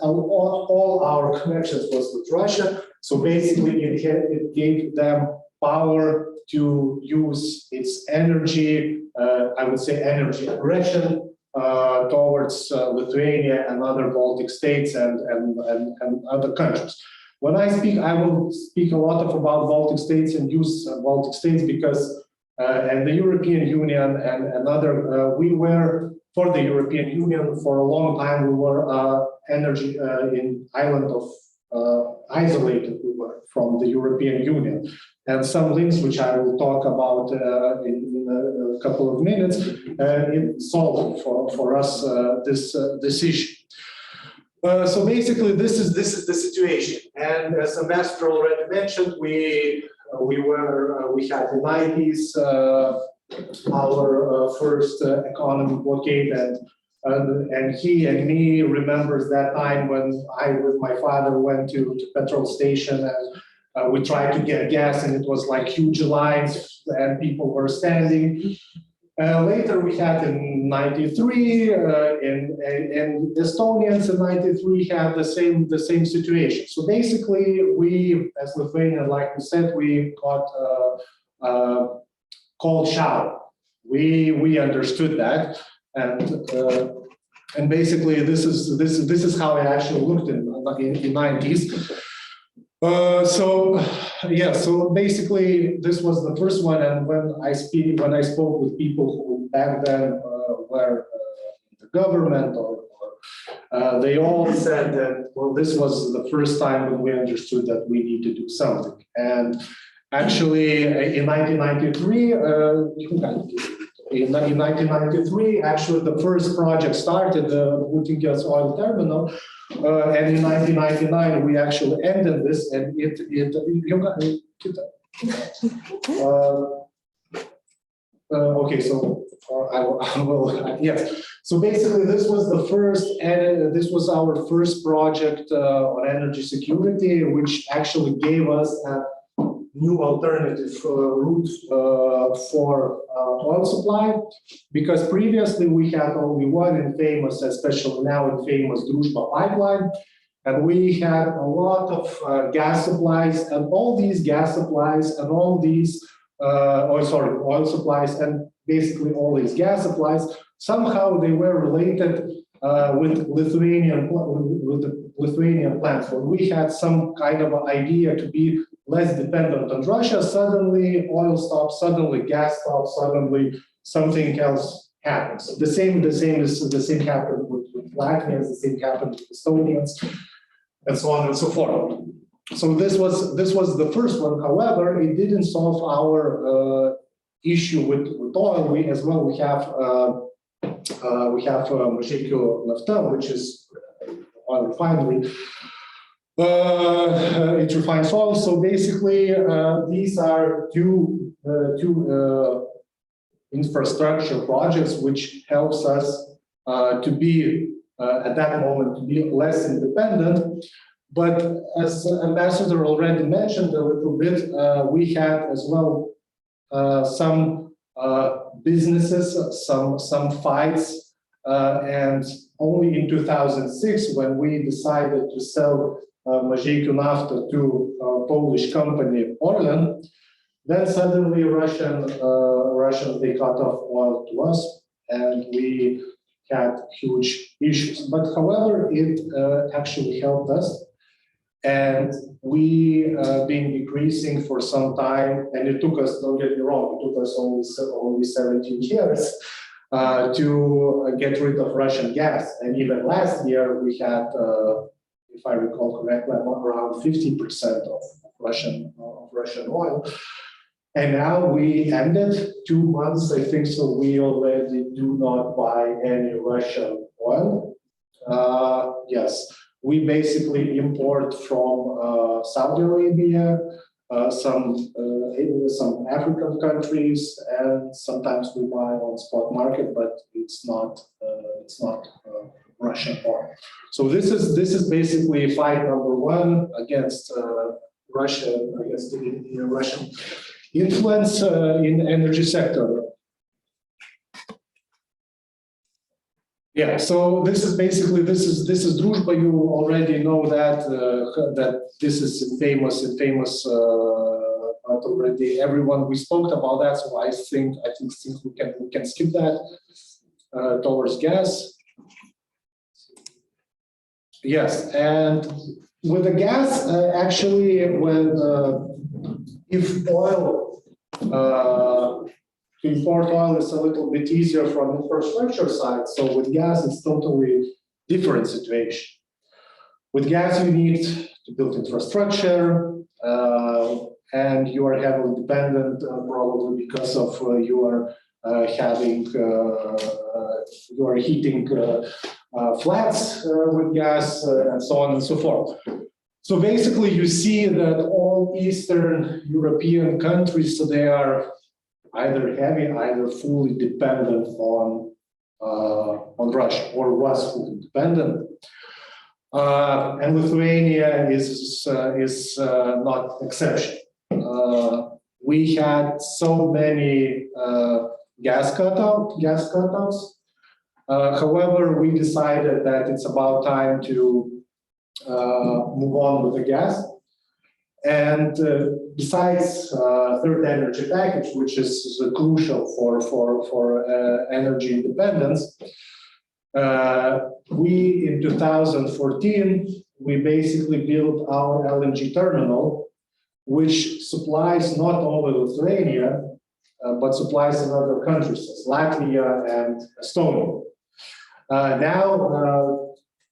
all our connections was with Russia. So basically it gave them power to use its energy, I would say energy aggression, towards Lithuania and other Baltic states and other countries. When I speak, I will speak a lot about Baltic states and use Baltic states because and the European Union and other, we were, for the European Union, for a long time, we were energy in island of isolated we were from the European Union. And some links which I will talk about in a couple of minutes, it solved for us this issue. So basically, this is the situation. And as the master already mentioned, we had the 90s our first economic blockade, and he and me remembers that time when I with my father went to petrol station and we tried to get gas, and it was like huge lines and people were standing. Later we had in 93 and Estonians in 93 had the same situation. So basically we, as Lithuania, like we said, we got cold shower. We understood that, and basically this is how it actually looked in 90s. So basically this was the first one, and when I spoke with people who back then were in the government they all said that, well, this was the first time when we understood that we need to do something. And actually in 1993 actually the first project started, the Būtingės oil terminal. And in 1999, we actually ended this, and okay, so I will yes. So basically, this was the first, and this was our first project on energy security, which actually gave us a new alternative route for oil supply, because previously we had only one infamous, especially now infamous Druzhba pipeline, and we had a lot of gas supplies, and all these gas supplies and all these oil supplies and basically all these gas supplies, somehow they were related with the Lithuanian plants. When we had some kind of idea to be less dependent on Russia, suddenly oil stops, suddenly gas stops, suddenly something else happens. The same happened with Latvians, the same happened with Estonians, and so on and so forth. So this was the first one. However, it didn't solve our issue with oil. We have Mažeikių Nafta, which is oil refinery. It refines oil. So basically, these are two infrastructure projects, which helps us to be, at that moment, to be less independent. But as Ambassador already mentioned a little bit, we had as well some businesses, some fights, and only in 2006, when we decided to sell Mažeikių Nafta to a Polish company, Orlen, then suddenly Russians, they cut off oil to us, and we had huge issues. But however, it actually helped us. And we been decreasing for some time, and it took us, don't get me wrong, it took us only 17 years to get rid of Russian gas. And even last year we had, if I recall correctly, around 50% of Russian oil. And now we ended 2 months, I think, so we already do not buy any Russian oil. Yes. We basically import from Saudi Arabia, some African countries, and sometimes we buy on spot market, but it's not Russian oil. So this is basically fight number one against Russia, against the Russian influence in energy sector. Yeah, so this is basically this is Druzhba. You already know that that this is famous, but already everyone we spoke about that. So I think we can skip that towards gas. Yes, and with the gas, actually, when if oil. To import oil is a little bit easier from infrastructure side. So with gas, it's totally different situation. With gas, you need to build infrastructure, and you are heavily dependent probably because of you are heating flats with gas and so on and so forth. So basically, you see that all Eastern European countries, so they are either heavy, either fully dependent on Russia, or was fully dependent. And Lithuania is not exception. We had so many gas cutouts. However, we decided that it's about time to move on with the gas. And besides third energy package, which is crucial for energy independence, we in 2014 we basically built our LNG terminal, which supplies not only Lithuania but supplies in other countries, as Latvia and Estonia. Now,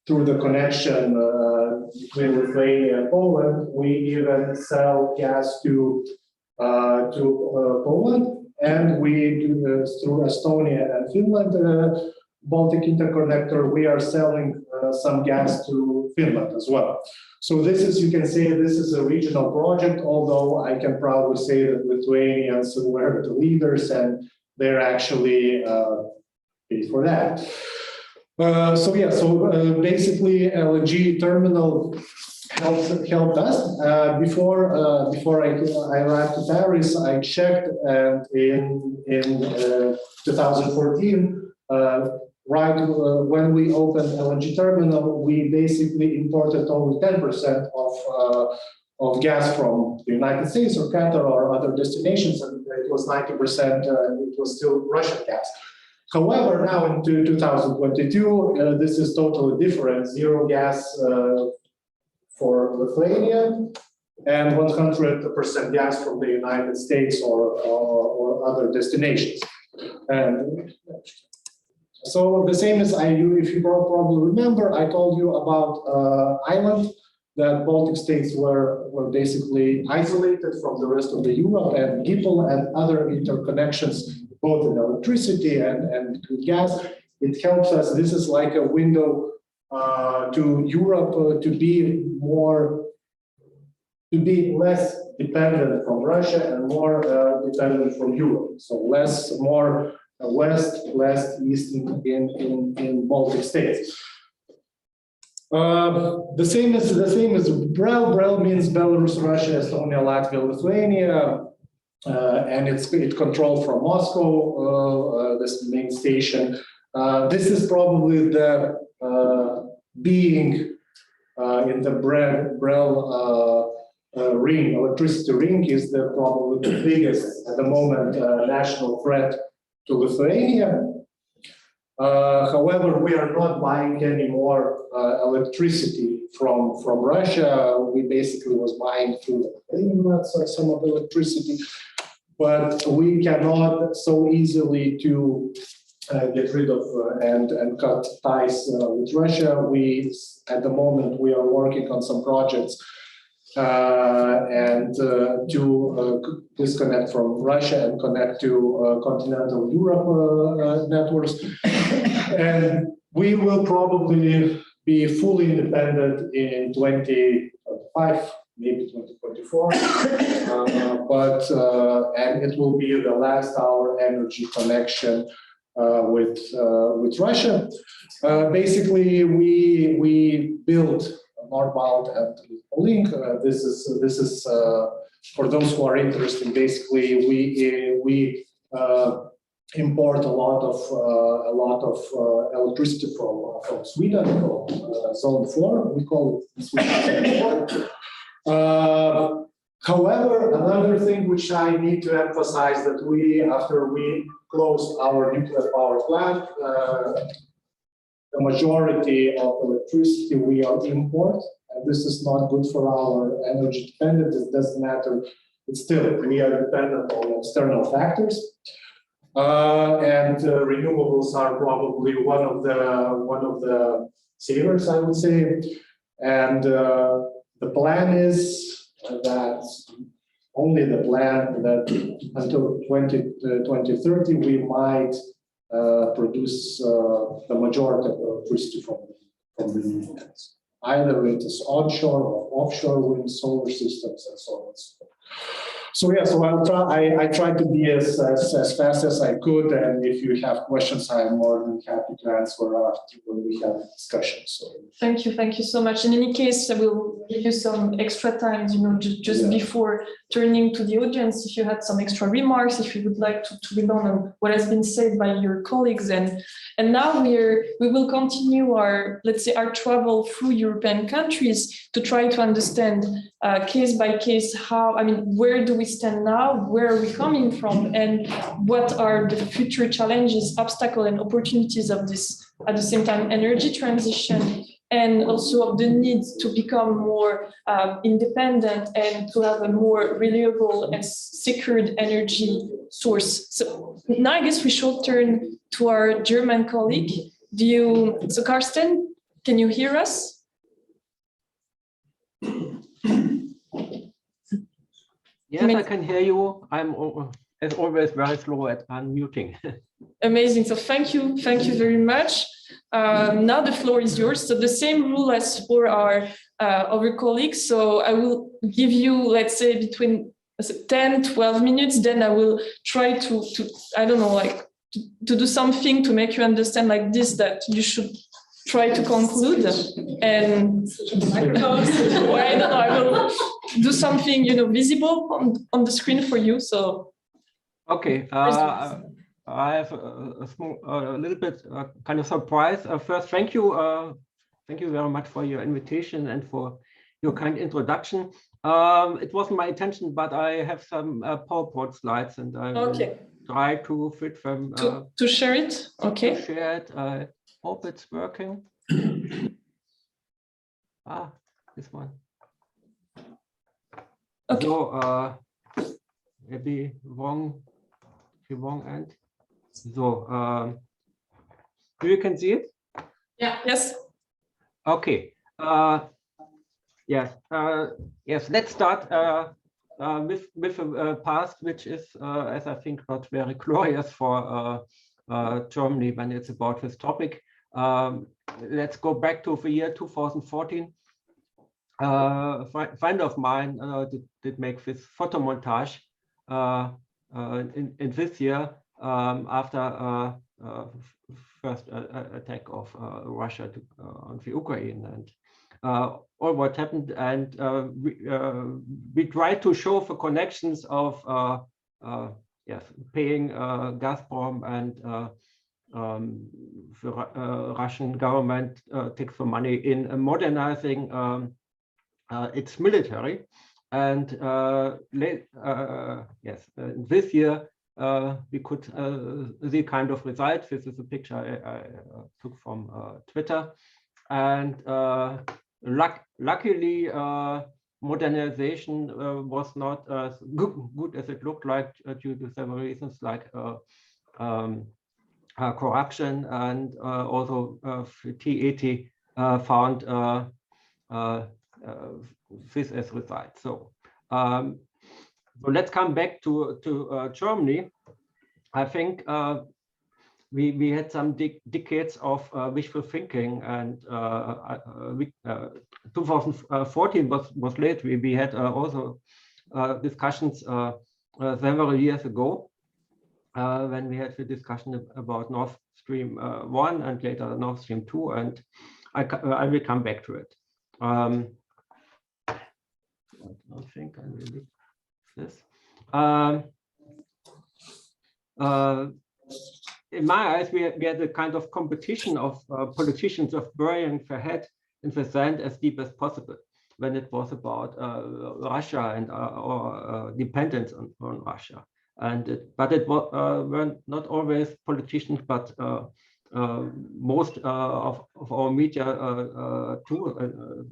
through the connection between Lithuania and Poland, we even sell gas to Poland, and we do through Estonia and Finland, Baltic Interconnector, we are selling some gas to Finland as well. So this is, you can say, this is a regional project, although I can proudly say that Lithuanians were the leaders and they're actually paid for that. So basically LNG terminal helped us. Before I arrived to Paris, I checked, and in 2014, when we opened LNG terminal, we basically imported only 10% of gas from the United States or Qatar or other destinations, and it was 90%. It was still Russian gas. However, now in 2022, this is totally different. Zero gas for Lithuania and 100% gas from the United States or other destinations. And so the same as if you probably remember, I told you about Ireland, that Baltic states were basically isolated from the rest of the Europe, and people and other interconnections, both in electricity and between gas. It helps us. This is like a window to Europe to be less dependent from Russia and more dependent from Europe. So more west, east in Baltic states. The same as BREL. BREL means Belarus, Russia, Estonia, Latvia, Lithuania, and it controlled from Moscow. This main station. This is probably the being in the BREL ring, electricity ring, is probably the biggest at the moment national threat to Lithuania. However, we are not buying any more electricity from Russia. We basically was buying through some of the electricity, but we cannot so easily to get rid of and cut ties with Russia. At the moment we are working on some projects and to disconnect from Russia and connect to continental Europe networks. And we will probably be fully independent in 2025, maybe 2024, and it will be the last our energy connection with Russia. Basically, we built northbound and link. This is for those who are interested. Basically, we import a lot of electricity from Sweden, from Zone 4. We call it Sweden Zone 4. However, another thing which I need to emphasize that after we closed our nuclear power plant, the majority of electricity we are import, and this is not good for our energy dependence. It doesn't matter. It's still we are dependent on external factors, and renewables are probably one of the savers, I would say. And the plan is that only the plan that until 2030 we might produce the majority of electricity from renewables. Either it is onshore or offshore wind, solar systems, and so on and so forth. So yeah, so I tried to be as fast as I could, and if you have questions, I am more than happy to answer after when we have discussions. So. Thank you so much. In any case, I will give you some extra time, just before turning to the audience, if you had some extra remarks, if you would like to build on what has been said by your colleagues, and now we will continue our, let's say, our travel through European countries to try to understand case by case where do we stand now, where are we coming from, and what are the future challenges, obstacles, and opportunities of this, at the same time, energy transition, and also of the need to become more independent and to have a more reliable and secured energy source. So now I guess we should turn to our German colleague. So Carsten, can you hear us? Yes, I can hear you. I'm, as always, very slow at unmuting. Amazing. So thank you very much. Now the floor is yours. So the same rule as for our other colleagues. So I will give you, let's say, between 10, 12 minutes. Then I will try to I don't know, like to do something to make you understand like this, that you should try to conclude. And I don't know, I will do something, visible on the screen for you. So. Okay. I have a little bit kind of surprise. First, thank you very much for your invitation and for your kind introduction. It wasn't my intention, but I have some PowerPoint slides, and I will try to fit them. To share it, okay. To share it. I hope it's working. This one. Okay. So maybe the wrong end. So, you can see it? Yeah. Yes. Okay. Yes. Yes. Let's start with a past, which is, as I think, not very glorious for Germany when it's about this topic. Let's go back to the year 2014. friend of mine did make this photo montage in this year after first attack of Russia on the Ukraine and all what happened. And we tried to show the connections of yes, paying Gazprom and the Russian government takes the money in modernizing its military. And yes, this year we could see kind of results. This is a picture I took from Twitter. And luckily, modernization was not as good as it looked like due to several reasons like corruption, and also T80 found this as result. So, so let's come back to Germany. I think we had some decades of wishful thinking, and 2014 was late. We had also discussions several years ago when we had the discussion about Nord Stream 1 and later Nord Stream 2, and I will come back to it. I don't think I will leave this. In my eyes, we had a kind of competition of politicians of burying their head in the sand as deep as possible when it was about Russia and our dependence on Russia. And but it were not always politicians, but most of our media too.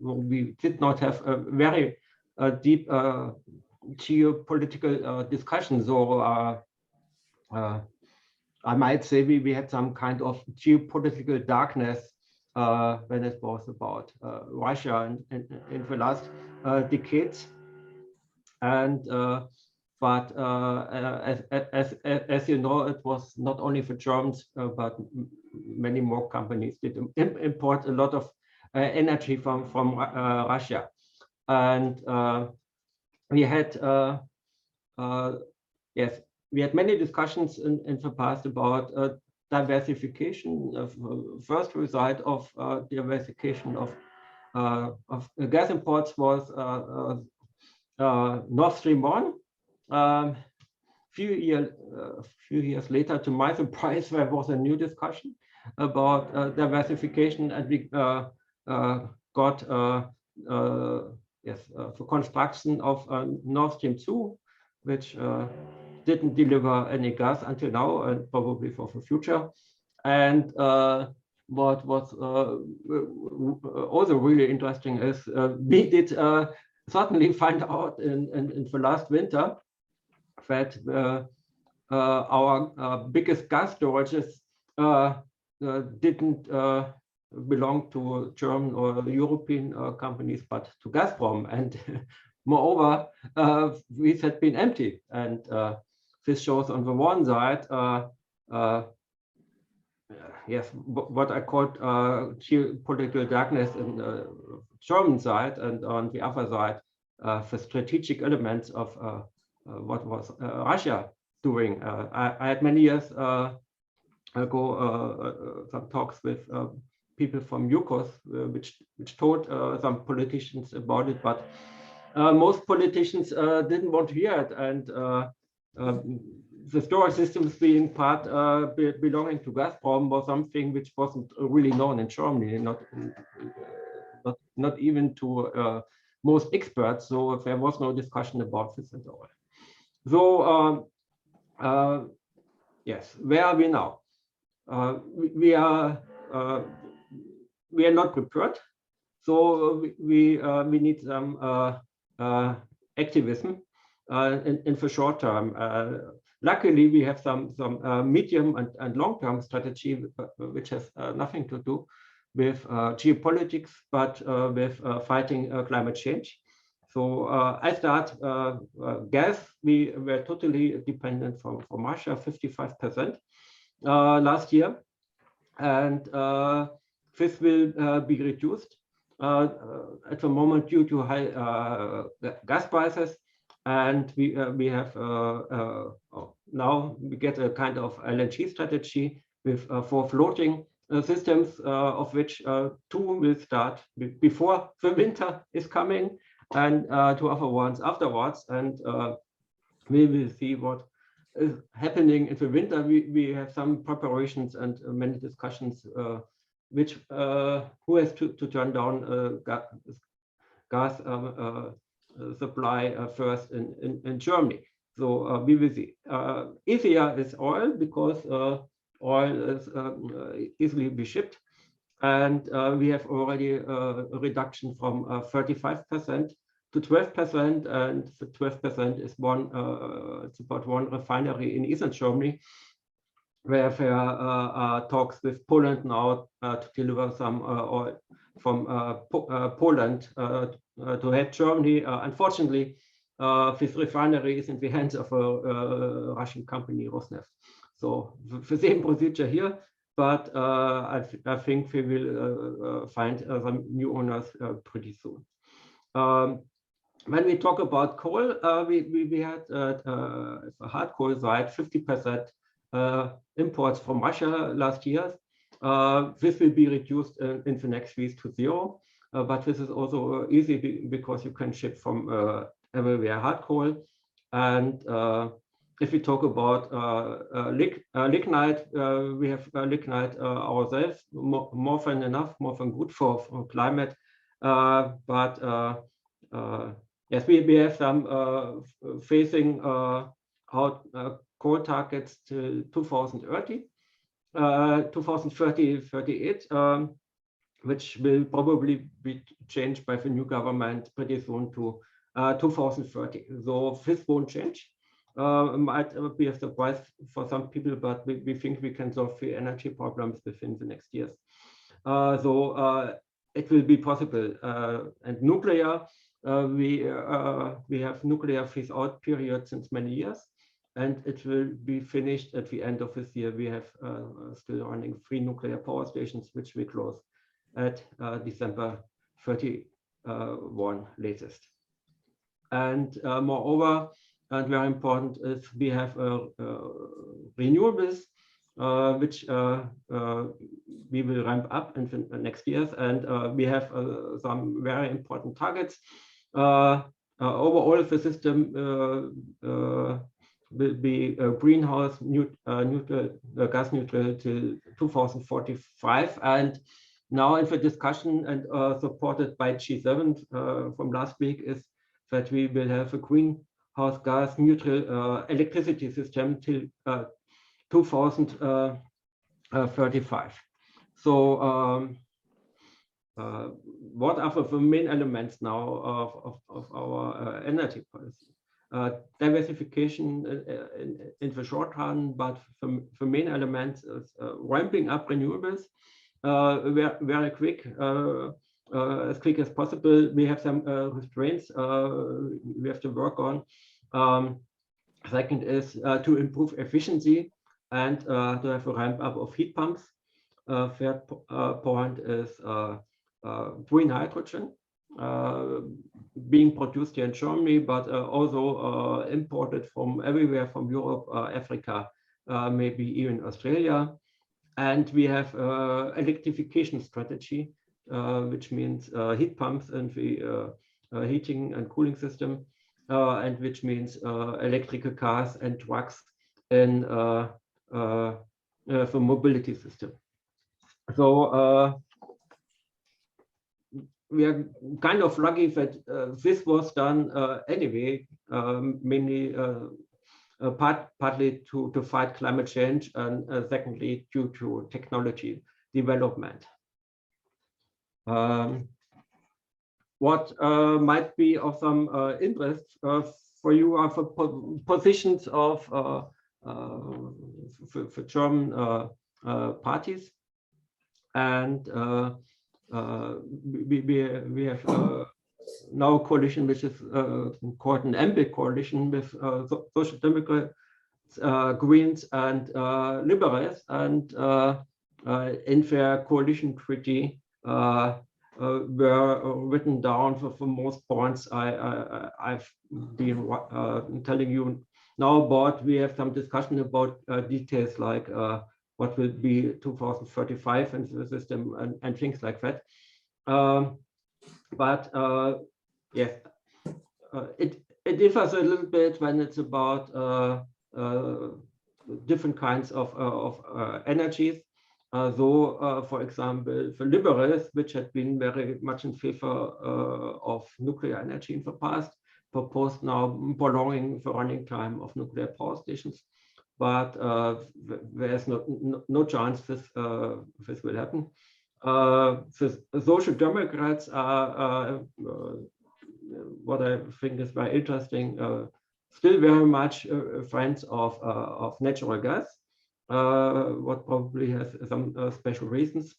We did not have a very deep geopolitical discussion. So I might say we had some kind of geopolitical darkness when it was about Russia in the last decades. And but as you know, it was not only for Germans, but many more companies did import a lot of energy from Russia. And we had yes, we had many discussions in the past about diversification. First result of diversification of gas imports was Nord Stream 1. Few years later, to my surprise, there was a new discussion about diversification, and we got yes, the construction of Nord Stream 2, which didn't deliver any gas until now, and probably for the future. And what was also really interesting is we did suddenly find out in the last winter that our biggest gas storages didn't belong to German or European companies, but to Gazprom. And moreover, these had been empty. And this shows on the one side, yes, what I called geopolitical darkness in the German side, and on the other side, the strategic elements of what was Russia doing. I had many years ago some talks with people from Yukos, which told some politicians about it, but most politicians didn't want to hear it. And the storage systems being part belonging to Gazprom was something which wasn't really known in Germany, not even to most experts. So there was no discussion about this at all. So yes, where are we now? We are not prepared. So we need some activism in the short term. Luckily, we have some medium and long-term strategy, which has nothing to do with geopolitics, but with fighting climate change. So I start gas. We were totally dependent from Russia, 55% last year, and this will be reduced. at the moment due to high gas prices. And we have now we get a kind of LNG strategy with 4 floating systems, of which 2 will start before the winter is coming, and 2 other ones afterwards. And we will see what is happening in the winter. We have some preparations and many discussions which who has to turn down gas supply first in Germany. So we will see. Easier is oil, because oil is easily be shipped, and we have already a reduction from 35% to 12%, and the 12% is it's about 1 refinery in Eastern Germany, where there are talks with Poland now to deliver some oil from Poland to help Germany. Unfortunately, this refinery is in the hands of a Russian company, Rosneft. So the same procedure here, but I think we will find some new owners pretty soon. When we talk about coal, we had the hard coal side 50% imports from Russia last year. This will be reduced in the next weeks to 0, but this is also easy because you can ship from everywhere hard coal. And if we talk about lignite, we have lignite ourselves, more than enough, more than good for climate. But yes, we have some facing out coal targets to 2030, 2038, which will probably be changed by the new government pretty soon to 2030. So this won't change. Might be a surprise for some people, but we think we can solve the energy problems within the next years. So it will be possible. And nuclear, we have nuclear phase-out period since many years, and it will be finished at the end of this year. We have still running 3 nuclear power stations, which we close at December 31 latest. And moreover, and very important is we have renewables, which we will ramp up in the next years, and we have some very important targets. Overall, the system will be greenhouse neutral, gas neutral till 2045. And now in the discussion and supported by G7 from last week is that we will have a greenhouse gas neutral electricity system till 2035. So what are the main elements now of our energy policy? Diversification in the short run, but the main element is ramping up renewables very quick, as quick as possible. We have some restraints we have to work on. Second is to improve efficiency and to have a ramp up of heat pumps. Third point is green hydrogen being produced here in Germany, but also imported from everywhere, from Europe, Africa, maybe even Australia. And we have electrification strategy, which means heat pumps and the heating and cooling system, and which means electrical cars and trucks in the mobility system. So we are kind of lucky that this was done anyway, mainly partly to fight climate change, and secondly due to technology development. What might be of some interest for you are the positions of the German parties, and we have now a coalition which is called an Embassy coalition with Social Democrats, Greens, and Liberals, and in their coalition treaty were written down for most points I've been telling you now about. We have some discussion about details like what will be 2035 in the system and things like that. But yes, it differs a little bit when it's about different kinds of energies. For example, for liberals, which had been very much in favor of nuclear energy in the past, proposed now prolonging the running time of nuclear power stations. But there's no chance this will happen. The Social Democrats are what I think is very interesting, still very much friends of natural gas, what probably has some special reasons,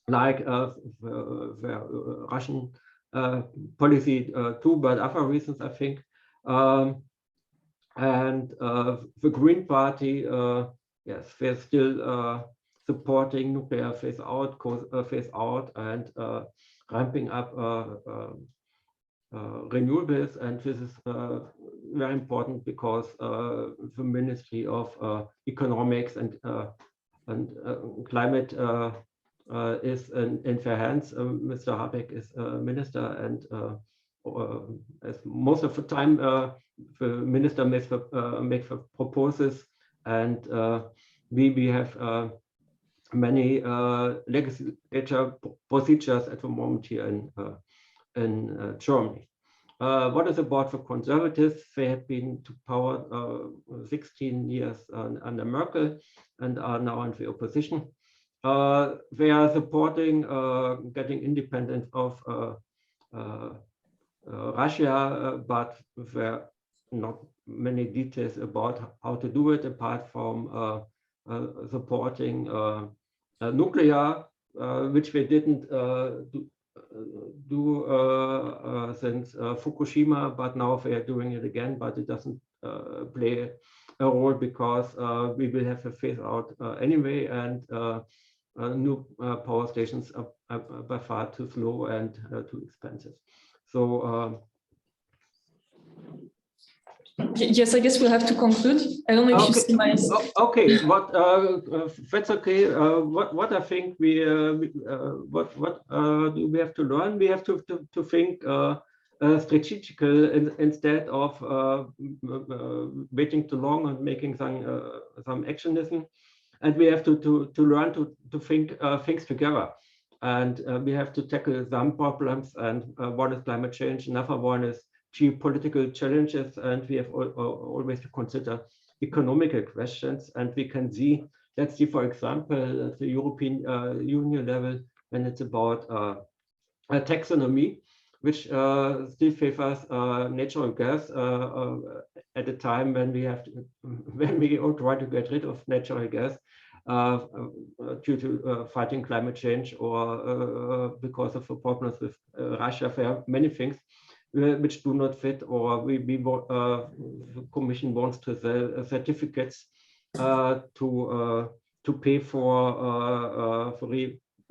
like the Russian policy too, but other reasons, I think. And the Green Party, yes, they're still supporting nuclear phase out and ramping up renewables, and this is very important because the Ministry of Economics and Climate is in their hands. Mr. Habeck is minister, and as most of the time the minister makes the proposals, and we have many legislature procedures at the moment here in Germany. What is about the conservatives? They have been to power 16 years under Merkel and are now in the opposition. They are supporting getting independent of Russia, but there are not many details about how to do it apart from supporting nuclear, which they didn't do since Fukushima, but now they are doing it again, but it doesn't play a role because we will have a phase out anyway, and new power stations are by far too slow and too expensive. So yes, I guess we'll have to conclude. I don't know if you see my. Okay, that's okay. What I think what do we have to learn? We have to think strategical instead of waiting too long and making some actionism, and we have to learn to think things together. And we have to tackle some problems, and one is climate change, another one is geopolitical challenges, and we have always to consider economical questions. And we can see, let's see, for example, at the European Union level, when it's about a taxonomy, which still favors natural gas at a time when we all try to get rid of natural gas due to fighting climate change, or because of the problems with Russia. There are many things which do not fit, or the Commission wants to sell certificates to pay for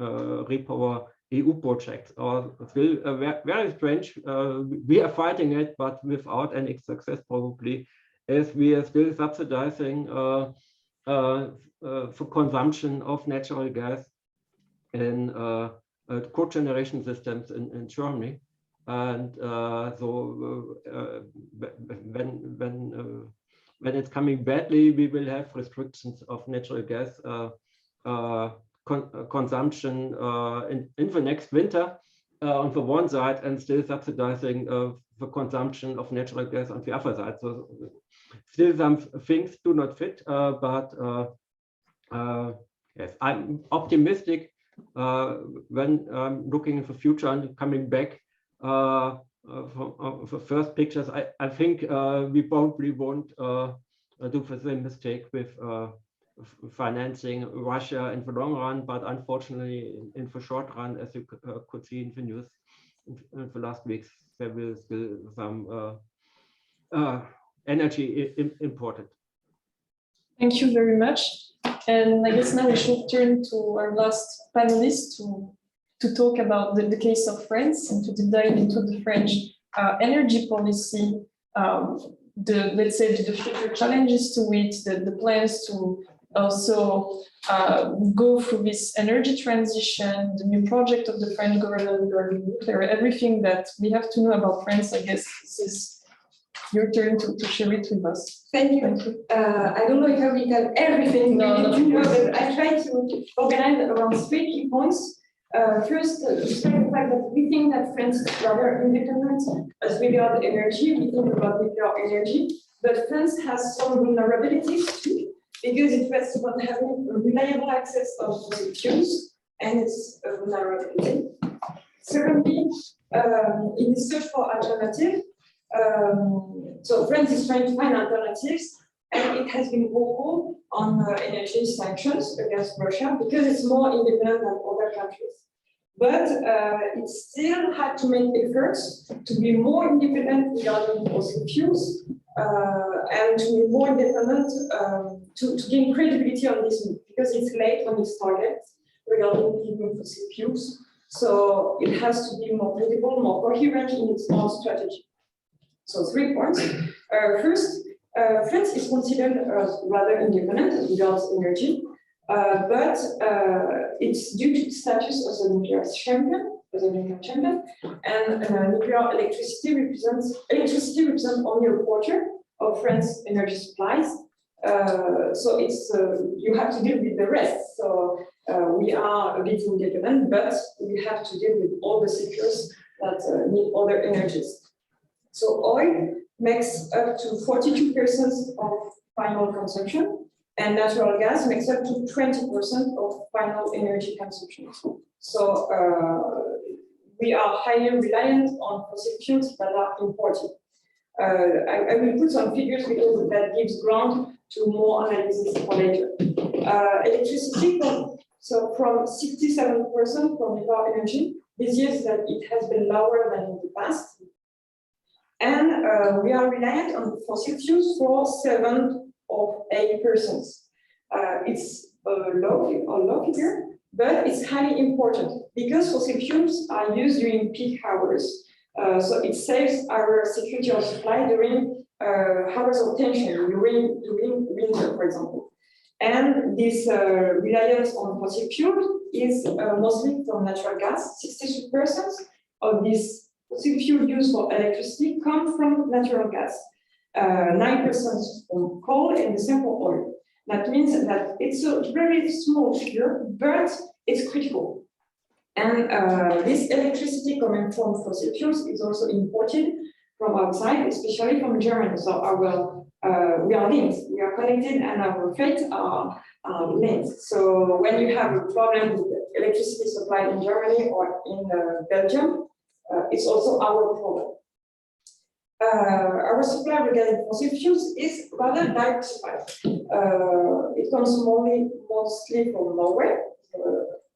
repower EU projects. Or still very strange. We are fighting it, but without any success probably, as we are still subsidizing for consumption of natural gas in cogeneration systems in Germany. And so when it's coming badly, we will have restrictions of natural gas consumption in the next winter on the one side, and still subsidizing the consumption of natural gas on the other side. So still some things do not fit, but yes, I'm optimistic when I'm looking in the future and coming back from the first pictures. I think we probably won't do the same mistake with financing Russia in the long run, but unfortunately in the short run, as you could see in the news in the last weeks, there will still some energy imported. Thank you very much. And I guess now we should turn to our last panelist to to talk about the case of France and to deep dive into the French energy policy, let's say the future challenges to it, the plans to also go through this energy transition, the new project of the French government regarding nuclear, everything that we have to know about France. I guess this is your turn to share it with us. Thank you. I don't know if I will tell everything we need to know, but I try to organize around 3 key points. First, despite the fact that we think that France is rather independent as regards energy, we think about nuclear energy, but France has some vulnerabilities too, because it rests upon having reliable access of fossil fuels, and it's a vulnerability. Secondly, in the search for alternative, so France is trying to find alternatives, and it has been vocal on energy sanctions against Russia because it's more independent than other countries. But it still had to make efforts to be more independent regarding fossil fuels and to be more independent to gain credibility on this move, because it's late when it started regarding keeping fossil fuels. So it has to be more credible, more coherent in its own strategy. So 3 points. First, France is considered rather independent as regards energy, but it's due to its status as a nuclear champion, and nuclear electricity represents only a quarter of France's energy supplies. So it's you have to deal with the rest. So we are a bit independent, but we have to deal with all the sectors that need other energies. So oil makes up to 42% of final consumption, and natural gas makes up to 20% of final energy consumption. So we are highly reliant on fossil fuels that are imported. I will put some figures because that gives ground to more analysis for later. Electricity, so from 67% from nuclear energy, this year that it has been lower than in the past. And we are reliant on fossil fuels for 7 or 8%. It's a low figure, but it's highly important because fossil fuels are used during peak hours. So it saves our security of supply during hours of tension, during winter, for example. And this reliance on fossil fuel is mostly from natural gas. 63% of this fossil fuel used for electricity come from natural gas, 9% from coal, and the same for oil. That means that it's a very small figure, but it's critical. And this electricity coming from fossil fuels is also imported from outside, especially from Germany. So we are linked, we are connected, and our fates are linked. So when you have a problem with electricity supply in Germany or in Belgium, it's also our problem. Our supply regarding fossil fuels is rather diversified. It comes mostly from Norway,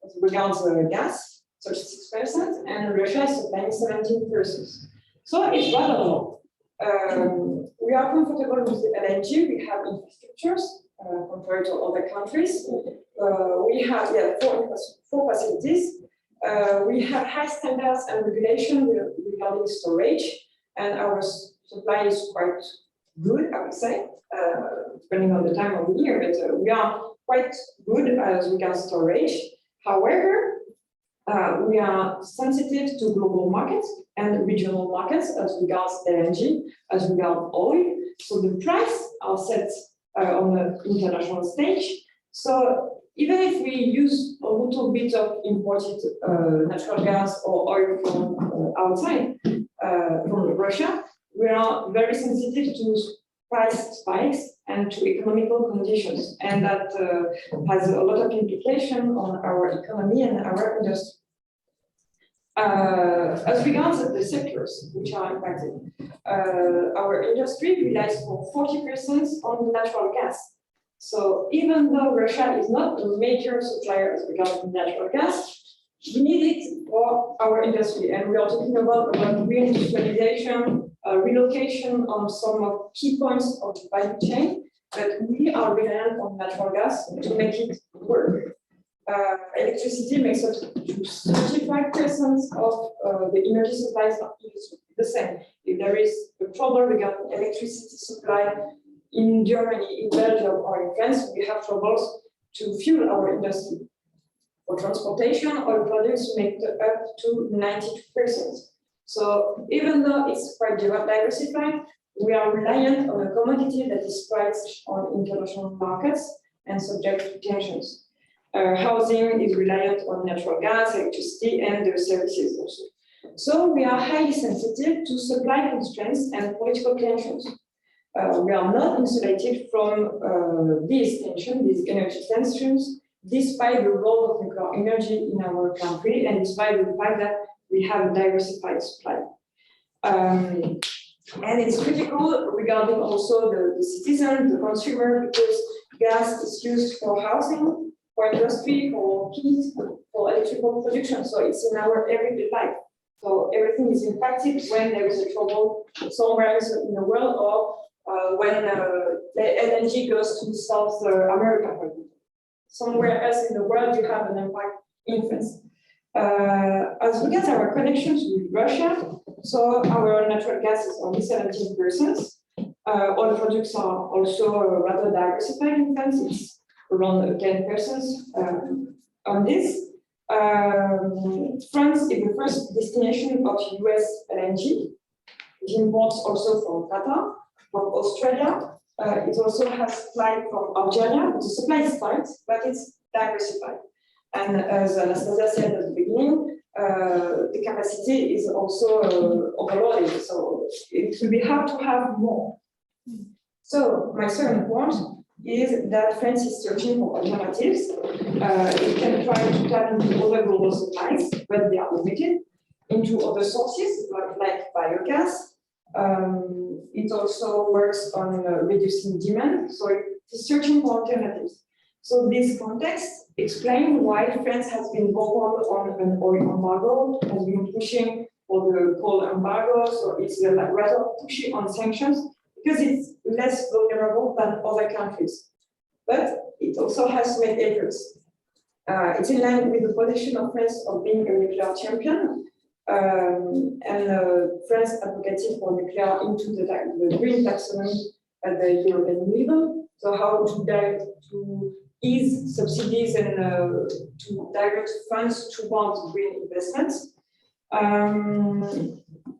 as regards gas, 36%, and Russia is supplying 17%. So it's rather low. We are comfortable with the LNG. We have infrastructures compared to other countries. We have 4 facilities. We have high standards and regulation regarding storage, and our supply is quite good, I would say, depending on the time of the year, but we are quite good as regards storage. However, we are sensitive to global markets and regional markets as regards LNG, as regards oil. So the price are set on the international stage. So even if we use a little bit of imported natural gas or oil from outside, from Russia, we are very sensitive to price spikes and to economical conditions. And that has a lot of implication on our economy and our industry. As regards the sectors which are impacted, our industry relies for 40% on natural gas. So even though Russia is not a major supplier as regards natural gas, we need it for our industry. And we are talking about reindustrialization, relocation on some of key points of the value chain, but we are reliant on natural gas to make it work. electricity makes up to 35% of the energy supplies of industry. The same, if there is a problem regarding electricity supply in Germany, in Belgium, or in France, we have troubles to fuel our industry. For transportation, oil products make up to 92%. So even though it's quite diversified, we are reliant on a commodity that is priced on international markets and subject to tensions. Housing is reliant on natural gas, electricity, and their services also. So we are highly sensitive to supply constraints and political tensions. We are not insulated from these tensions, these energy tensions, despite the role of nuclear energy in our country and despite the fact that we have a diversified supply. And it's critical regarding also the citizen, the consumer, because gas is used for housing, for industry, for heat, for electrical production. So it's in our everyday life. So everything is impacted when there is a trouble somewhere in the world, or when the LNG goes to South America, for example. Somewhere else in the world, you have an impact in France. As regards our connections with Russia, so our natural gas is only 17%. Oil products are also rather diversified in France. It's around 10% on this. France is the first destination of US LNG. It imports also from Qatar, from Australia. It also has supply from Algeria. The supply starts, but it's diversified. And as Anastasia said at the beginning, the capacity is also overloaded, so it will be hard to have more. So my second point is that France is searching for alternatives. It can try to tap into other global supplies, but they are limited, into other sources like biogas. It also works on reducing demand, so it is searching for alternatives. So this context explains why France has been vocal on an oil embargo, has been pushing for the coal embargo, so it's rather pushing on sanctions because it's less vulnerable than other countries. But it also has made efforts. It's in line with the position of France of being a nuclear champion, and France advocated for nuclear into the green taxonomy at the European level. So how to ease subsidies and to direct funds towards green investments.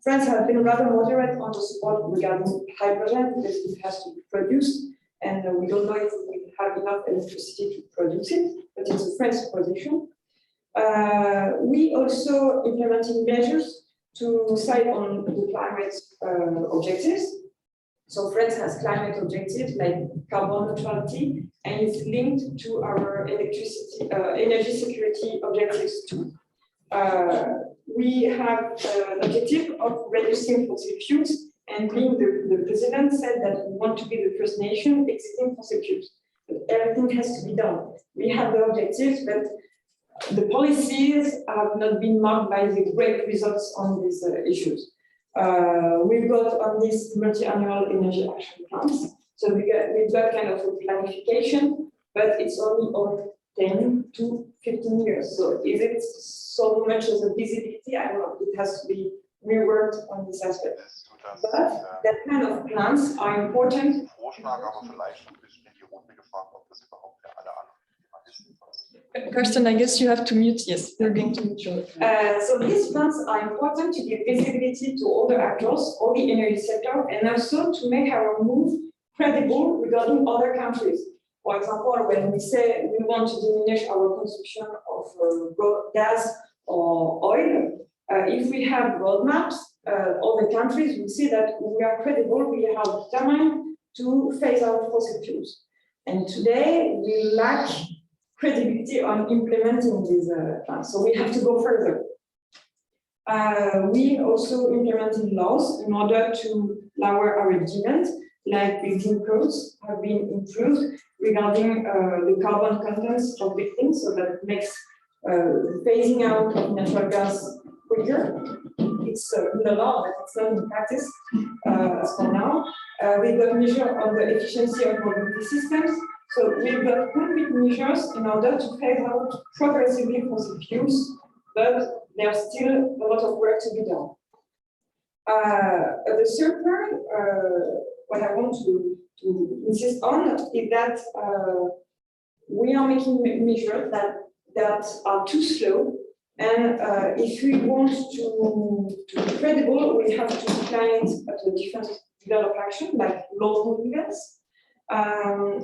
France has been rather moderate on the support regarding hydrogen because it has to be produced, and we don't know if we have enough electricity to produce it, but it's a French position. We also implementing measures to side on the climate objectives. So France has climate objectives like carbon neutrality, and it's linked to our electricity, energy security objectives too. We have an objective of reducing fossil fuels, and being the president said that we want to be the first nation exiting fossil fuels. But everything has to be done. We have the objectives, but the policies have not been marked by the great results on these issues. We've got on this multi-annual energy action plans. So we've got kind of a planification, but it's only on 10 to 15 years. So is it so much as a visibility? I don't know. It has to be reworked on this aspect. But that kind of plans are important. Karsten, I guess you have to mute. Yes, they're going to mute you. So these plans are important to give visibility to other actors, all the energy sector, and also to make our move credible regarding other countries. For example, when we say we want to diminish our consumption of gas or oil, if we have roadmaps, other countries will see that we are credible, we are determined to phase out fossil fuels. And today we lack credibility on implementing these plans, so we have to go further. We also implemented laws in order to lower our demand, like building codes have been improved regarding the carbon contents of buildings, so that makes phasing out of natural gas quicker. It's in the law, but it's not in practice as for now. We got measure on the efficiency of mobility systems. So we've got concrete measures in order to phase out progressively fossil fuels, but there's still a lot of work to be done. The third part, what I want to insist on is that we are making measures that are too slow, and if we want to be credible, we have to decline it at a different level of action, like local levels.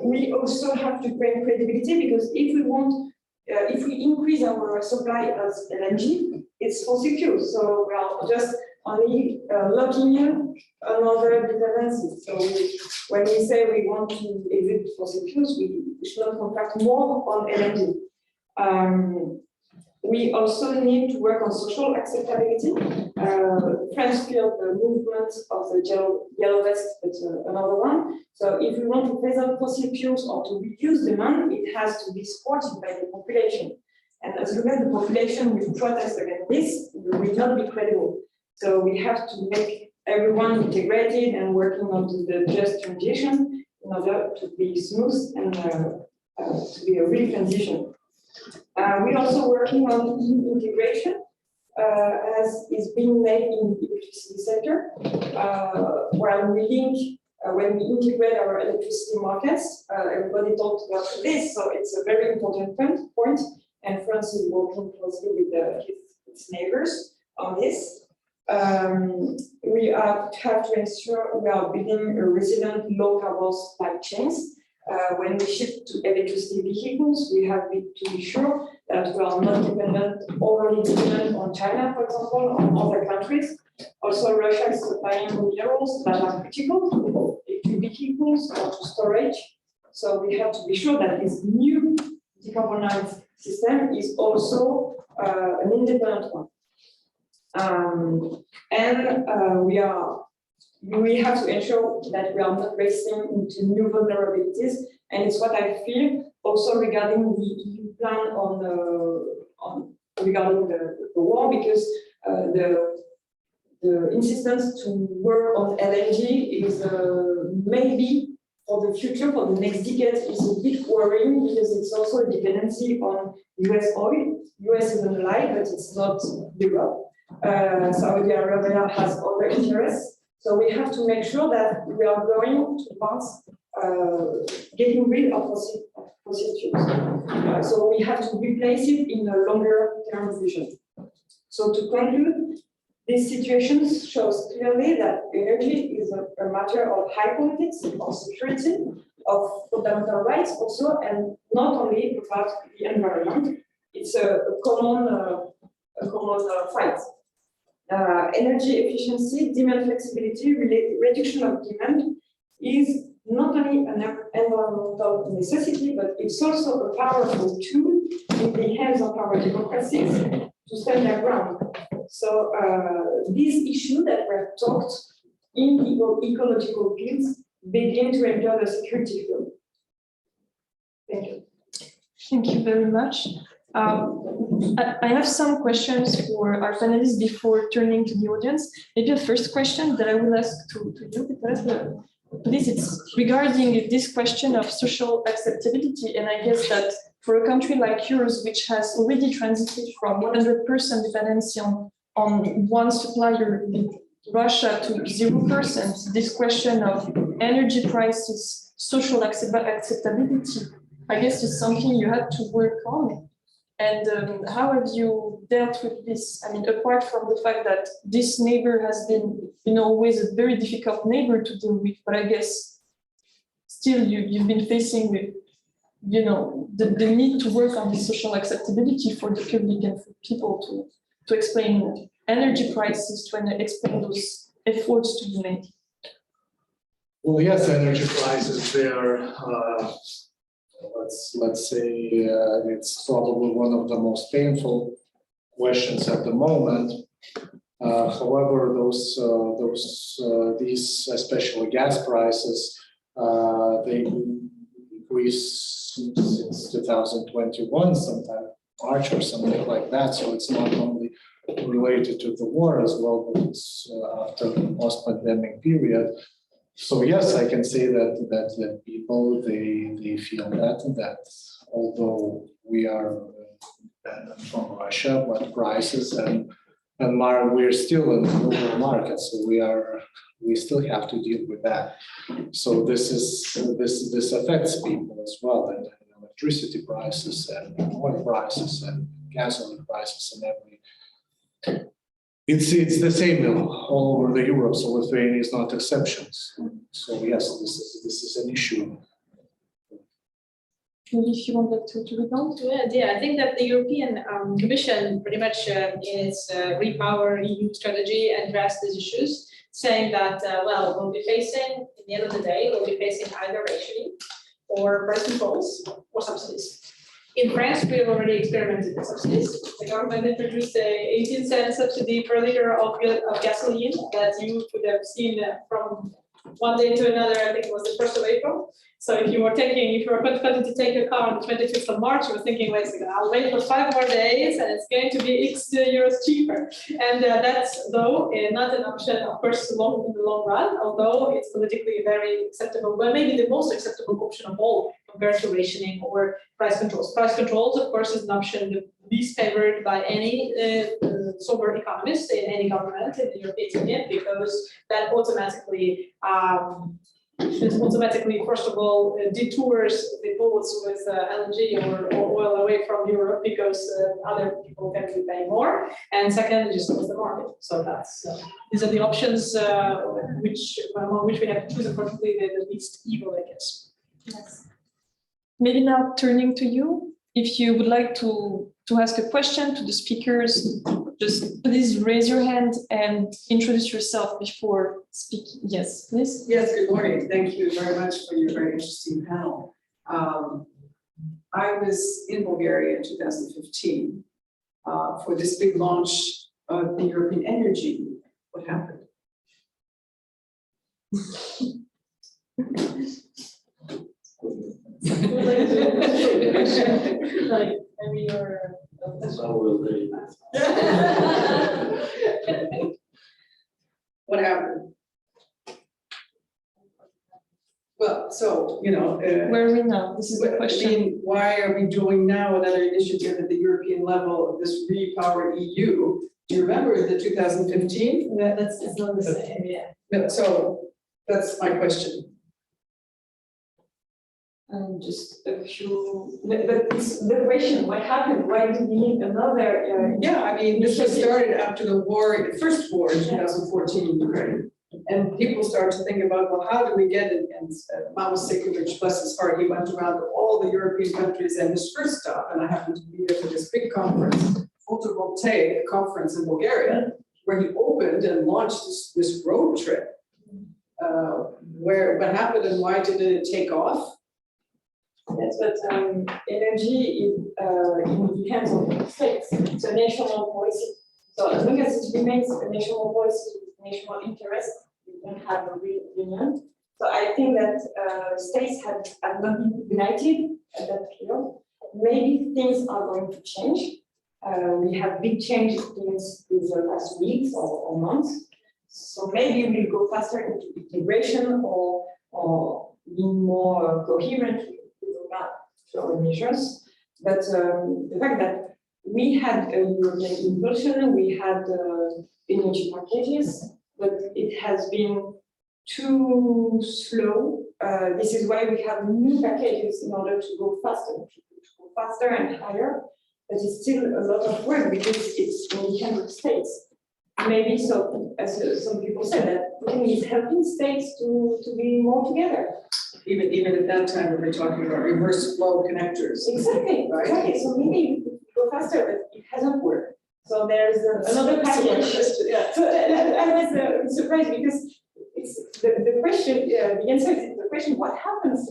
We also have to bring credibility, because if we increase our supply as LNG, it's fossil fuels. So we are just only locking in another dependency. So when we say we want to exit fossil fuels, we should not contract more on LNG. We also need to work on social acceptability. France feel the movement of the yellow vest, it's another one. So if we want to phase out fossil fuels or to reduce demand, it has to be supported by the population. And as long as the population will protest against this, we will not be credible. So we have to make everyone integrated and working on the just transition in order to be smooth and to be a real transition. We're also working on integration, as is being made in the electricity sector, where we link, when we integrate our electricity markets. Everybody talked about this, so it's a very important point, and France is working closely with its neighbors on this. We have to ensure we are building a resilient low-carbon supply chains. When we shift to electricity vehicles, we have to be sure that we are not overly dependent on China, for example, or other countries. Also, Russia is supplying minerals that are critical to vehicles or to storage. So we have to be sure that this new decarbonized system is also an independent one. We have to ensure that we are not racing into new vulnerabilities, and it's what I feel also regarding the EU plan regarding the war, because the insistence to work on LNG is maybe for the future, for the next decade, is a bit worrying, because it's also a dependency on US oil. US is an ally, but it's not Europe. Saudi Arabia has other interests. So we have to make sure that we are going towards getting rid of fossil fuels. So we have to replace it in a longer term vision. So to conclude, this situation shows clearly that energy is a matter of high politics, of security, of fundamental rights also, and not only about the environment. It's a common fight. Energy efficiency, demand flexibility, reduction of demand is not only an environmental necessity, but it's also a powerful tool in the hands of our democracies to stand their ground. So these issues that were talked in the ecological fields begin to enter the security field. Thank you. Thank you very much. I have some questions for our panelists before turning to the audience. Maybe the first question that I will ask to you, because please, it's regarding this question of social acceptability. And I guess that for a country like yours, which has already transited from 100% dependency on one supplier, Russia, to 0%, this question of energy prices, social acceptability, I guess is something you had to work on. And how have you dealt with this? I mean, apart from the fact that this neighbor has been, always a very difficult neighbor to deal with, but I guess still you've been facing with, the need to work on this social acceptability for the public and for people to explain energy prices, to explain those efforts to be made. Well, yes, energy prices, they're let's say it's probably one of the most painful questions at the moment. However, these especially gas prices, they increased since 2021, sometime March or something like that. So it's not only related to the war as well, but it's after the post-pandemic period. So yes, I can say that people, they feel that although we are dependent from Russia, but prices and we're still in the global market, so we still have to deal with that. So this affects people as well, and electricity prices and oil prices and gasoline prices and everything. It's the same all over the Europe, so Lithuania is not exceptions. So yes, this is an issue. Maybe if you wanted to rebound. Yeah, I think that the European Commission pretty much in its repower EU strategy addressed these issues, saying that, well, we'll be facing, at the end of the day, we'll be facing either rationing or price controls or subsidies. In France, we have already experimented with subsidies. The government introduced a 18-cent subsidy per liter of gasoline that you could have seen from one day to another. I think it was the 1st of April. So if you were planning to take a car on the 25th of March, you were thinking, wait a second, I'll wait for 5 more days and it's going to be X euros cheaper. And that's, though, not an option, of course, in the long run, although it's politically very acceptable, but maybe the most acceptable option of all compared to rationing or price controls. Price controls, of course, is an option least favored by any sober economist in any government in the European Union, because that automatically first of all, detours the boats with LNG or oil away from Europe, because other people can be paying more. And second, it just close the market. So that's these are the options among which we have to choose. Unfortunately, the least evil, I guess. Yes. Maybe now turning to you, if you would like to ask a question to the speakers, just please raise your hand and introduce yourself before speaking. Yes, please. Yes, good morning. Thank you very much for your very interesting panel. I was in Bulgaria in 2015 for this big launch of the European Energy. What happened? What happened? Well, so, you know. Where are we now? This is the question. I mean, why are we doing now another initiative at the European level of this repower EU? Do you remember the 2015? Yeah, it's not the same, yeah. No, so that's my question. Just a few, but it's the question, what happened? Why do we need another? Yeah, I mean, this was started after the war, the first war in 2014 in Ukraine. And people started to think about, well, how do we get it? And Mao Sekulich, bless his heart, he went around to all the European countries, and his first stop, and I happened to be there for this big conference, photovoltaic conference in Bulgaria, where he opened and launched this road trip. What happened and why did it take off? Yes, but energy is in the hands of the states. It's a national policy. So as long as it remains a national policy, national interest, we don't have a real union. So I think that states have not been united at that period. Maybe things are going to change. We have big changes in these last weeks or months. So maybe we'll go faster into integration or be more coherent with our measures. But the fact that we had a European impulsion, we had energy packages, but it has been too slow. This is why we have new packages in order to go faster and higher. But it's still a lot of work because it's in the hands of states. Maybe so, as some people said, that Putin is helping states to be more together. Even at that time, we were talking about reverse flow connectors. Exactly, Right. exactly. So maybe we could go faster, but it hasn't worked. So there's another package. Yeah. So I was surprised because it's the question, the answer is the question, what happens?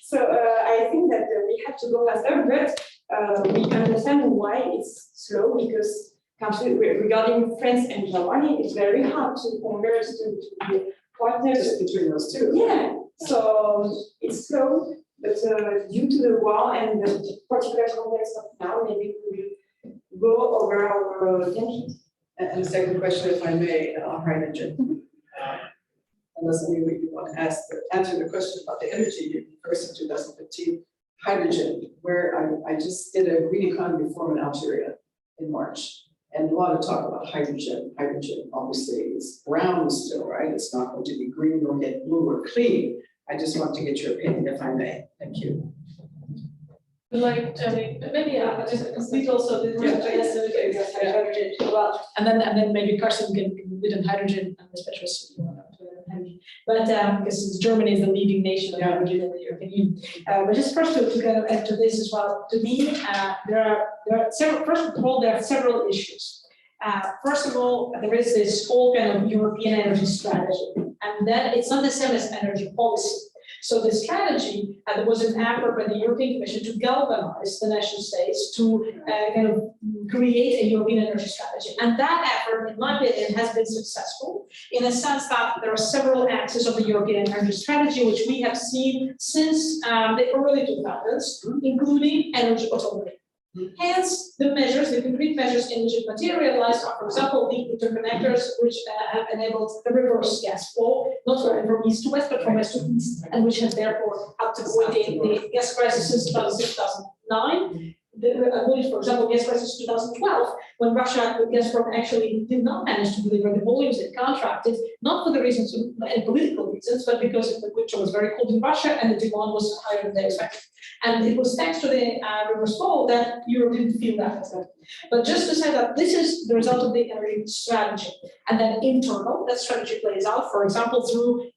So I think that we have to go faster, but we understand why it's slow, because regarding France and Germany, it's very hard to converse to be partners. Just between those two. Yeah, so it's slow, but due to the war and the particular context of now, maybe we will go over our tensions. And the second question, if I may, on hydrogen. unless any of you want to answer the question about the energy union first in 2015, hydrogen, where I just did a green economy forum in Algeria in March. And a lot of talk about hydrogen. Hydrogen obviously is brown still, right? It's not going to be green or get blue or clean. I just want to get your opinion if I may. Thank you. Like, maybe just lead also the hydrogen as well, and then maybe Carsten can lead on hydrogen and especially hydrogen. But because Germany is the leading nation of hydrogen in the European Union. But just first to kind of add to this as well, to me, there are several. First of all, there are several issues. First of all, there is this whole kind of European energy strategy, and then it's not the same as energy policy. So the strategy, there was an effort by the European Commission to galvanize the nation states to kind of create a European energy strategy. And that effort, in my opinion, has been successful in a sense that there are several axes of the European energy strategy, which we have seen since the early 2000s, including energy autonomy. Hence, the measures, the concrete measures in which it materialized are, for example, the interconnectors, which have enabled the reverse gas flow, not from east to west, but from west to east, and which have therefore helped avoid the gas crisis since 2009. For example, gas crisis 2012, when Russia, Gazprom actually did not manage to deliver the volumes it contracted, not for the reasons and political reasons, but because the winter was very cold in Russia and the demand was higher than they expected. And it was thanks to the reverse flow that Europe didn't feel that effect. But just to say that this is the result of the energy strategy, and then internal, that strategy plays out, for example, through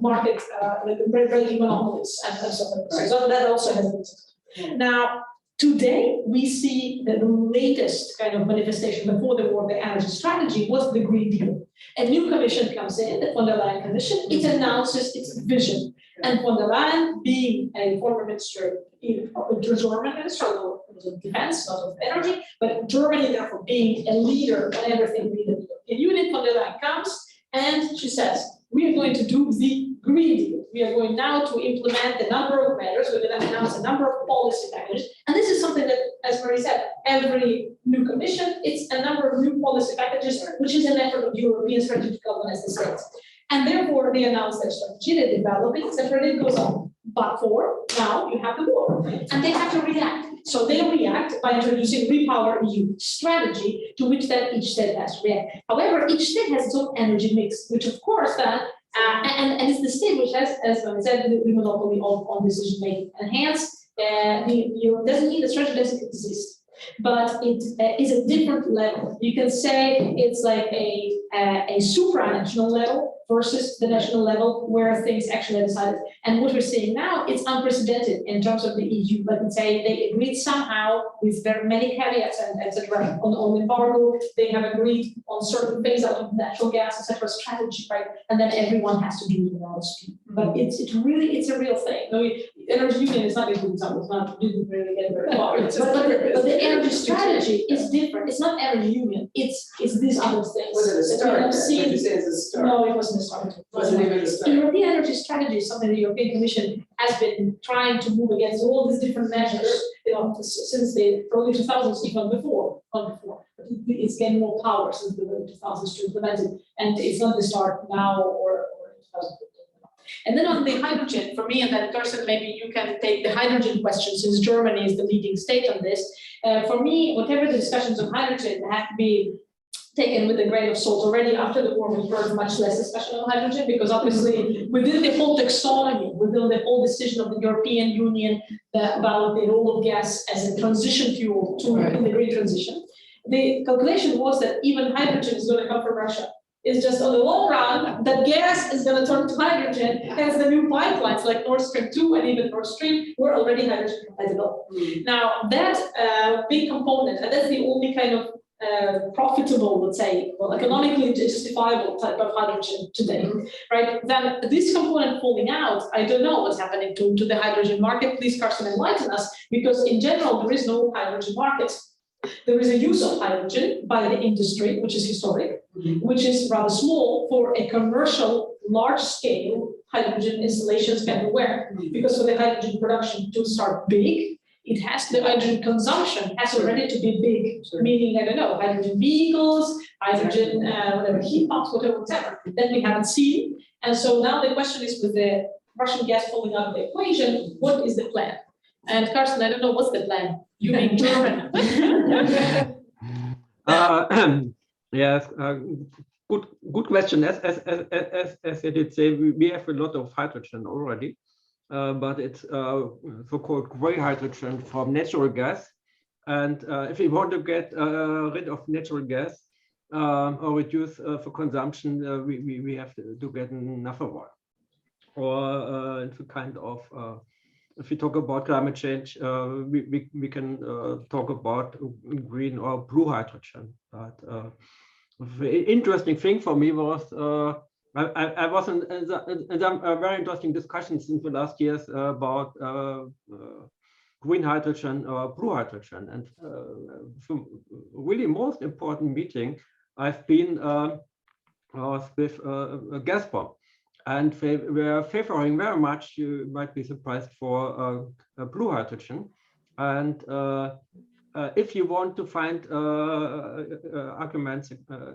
market, like breaking monopolies and stuff like that. So that also has been successful. Now, today, we see that the latest kind of manifestation before the war of the energy strategy was the Green Deal. A new commission comes in, the von der Leyen Commission, it announces its vision. And von der Leyen, being a former minister, German minister, although it was of defense, not of energy, but Germany, therefore, being a leader on everything in the European Union, von der Leyen comes and she says, we are going to do the Green Deal. We are going now to implement a number of measures. We're going to announce a number of policy packages. And this is something that, as Marie said, every new commission, it's a number of new policy packages, which is an effort of European strategy to galvanize the states. And therefore, they announce their strategy, they develop it, etc. It goes on. But for now, you have the war, and they have to react. So they react by introducing repower EU strategy, to which then each state has to react. However, each state has its own energy mix, which of course then and it's the state which has, as I said, the monopoly on decision making. And hence, Europe doesn't mean the strategy doesn't exist, but it is a different level. You can say it's like a supranational level versus the national level where things actually are decided. And what we're seeing now, it's unprecedented in terms of the EU. Let me say they agreed somehow with very many caveats and etc. on embargo. They have agreed on certain phase out of natural gas, etc. strategy, right? And then everyone has to do the own. But it's a real thing. No, energy union is not a good example. It's not didn't really get very far. But the energy strategy is different. It's not energy union. It's these other things. Was it a start? Did you say it's a start? No, it wasn't a start. Wasn't even a start. European energy strategy is something the European Commission has been trying to move against all these different measures, since the early 2000s, even before, not before. But it's gained more power since the early 2000s to implement it, and it's not the start now or in 2015. And then on the hydrogen, for me, and then Carsten, maybe you can take the hydrogen question, since Germany is the leading state on this. For me, whatever the discussions on hydrogen have to be taken with a grain of salt. Already after the war, we heard much less discussion on hydrogen, because obviously within the whole taxonomy, within the whole decision of the European Union about the role of gas as a transition fuel in the green transition, the calculation was that even hydrogen is going to come from Russia. It's just on the long run that gas is going to turn to hydrogen, as the new pipelines like Nord Stream 2 and even Nord Stream were already hydrogen compatible. Now that big component, and that's the only kind of profitable, let's say, well, economically justifiable type of hydrogen today, right? Then this component falling out, I don't know what's happening to the hydrogen market. Please, Carsten, enlighten us, because in general, there is no hydrogen market. There is a use of hydrogen by the industry, which is historic, which is rather small for a commercial, large-scale hydrogen installations everywhere. Because for the hydrogen production to start big, it has, the hydrogen consumption has already to be big, meaning, I don't know, hydrogen vehicles, hydrogen, whatever, heat pumps, whatever, that we haven't seen. And so now the question is, with the Russian gas falling out of the equation, what is the plan? And Carsten, I don't know, what's the plan? You being German. Yes, good question. As I did say, we have a lot of hydrogen already, but it's so-called gray hydrogen from natural gas. And if we want to get rid of natural gas or reduce for consumption, we have to get another one. Or it's a kind of, if we talk about climate change, we can talk about green or blue hydrogen. But the interesting thing for me was I was in some very interesting discussions in the last years about green hydrogen or blue hydrogen. And the really most important meeting I've been was with Gazprom. And they were favoring very much, you might be surprised, for blue hydrogen. And if you want to find arguments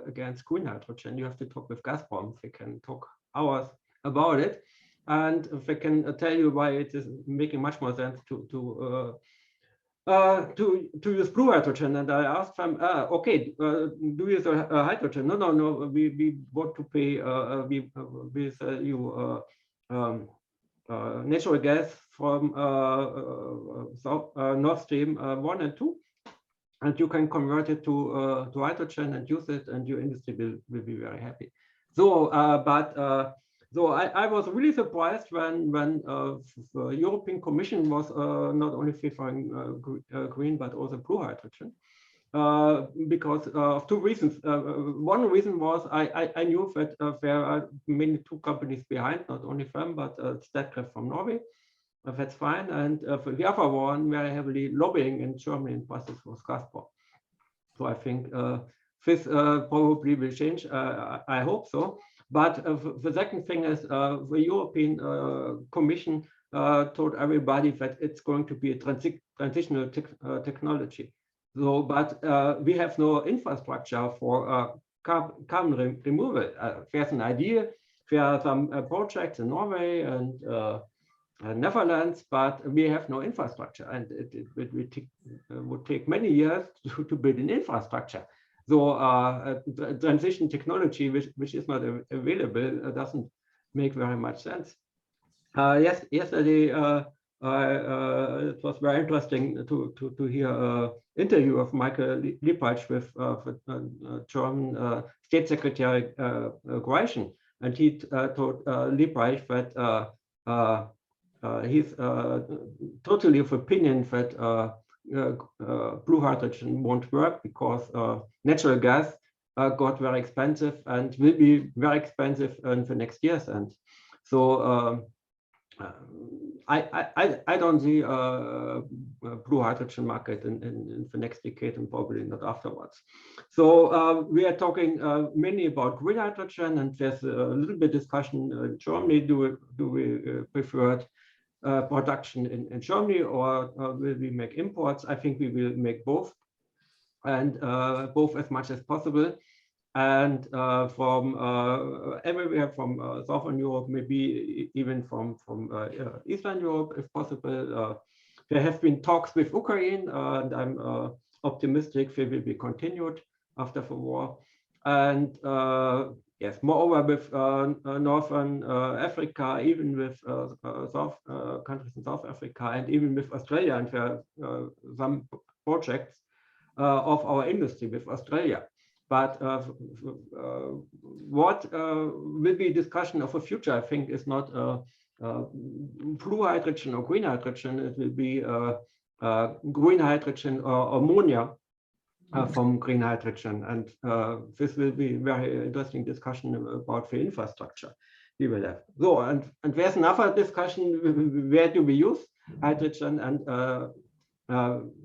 against green hydrogen, you have to talk with Gazprom. They can talk hours about it, and they can tell you why it is making much more sense to use blue hydrogen. And I asked them, okay, do you use hydrogen? No, we want to pay, we sell you natural gas from Nord Stream 1 and 2, and you can convert it to hydrogen and use it, and your industry will be very happy. So, so I was really surprised when the European Commission was not only favoring green but also blue hydrogen, because of two reasons. One reason was I knew that there are mainly two companies behind, not only them, but Statkraft from Norway. That's fine. And the other one very heavily lobbying in Germany and Brussels was Gazprom. So I think this probably will change. I hope so. But the second thing is the European Commission told everybody that it's going to be a transitional technology. So, but we have no infrastructure for carbon removal. There's an idea. There are some projects in Norway and Netherlands, but we have no infrastructure, and it would take many years to build an infrastructure. So transition technology, which is not available, doesn't make very much sense. Yesterday, it was very interesting to hear an interview of Michael Lippach with German State Secretary Greichen, and he told Lippach that he's totally of opinion that blue hydrogen won't work because natural gas got very expensive and will be very expensive in the next years. And so I don't see a blue hydrogen market in the next decade, and probably not afterwards. So we are talking mainly about green hydrogen, and there's a little bit discussion in Germany. Do we prefer production in Germany, or will we make imports? I think we will make both, and both as much as possible. And from everywhere from Southern Europe, maybe even from Eastern Europe, if possible. There have been talks with Ukraine, and I'm optimistic they will be continued after the war. And yes, moreover, with Northern Africa, even with countries in South Africa, and even with Australia, and there are some projects of our industry with Australia. But what will be discussion of the future, I think, is not blue hydrogen or green hydrogen. It will be green hydrogen or ammonia from green hydrogen. And this will be very interesting discussion about the infrastructure we will have. So, and there's another discussion, where do we use hydrogen? And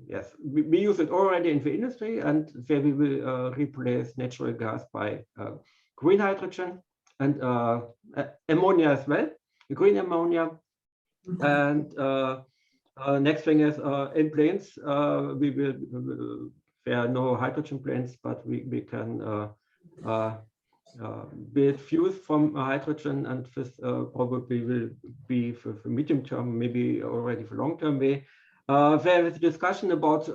yes, we use it already in the industry, and there we will replace natural gas by green hydrogen and ammonia as well, green ammonia. And Next thing is in planes, we will, there are no hydrogen planes, but we can build fuels from hydrogen, and this probably will be for medium term, maybe already for long term way. There is discussion about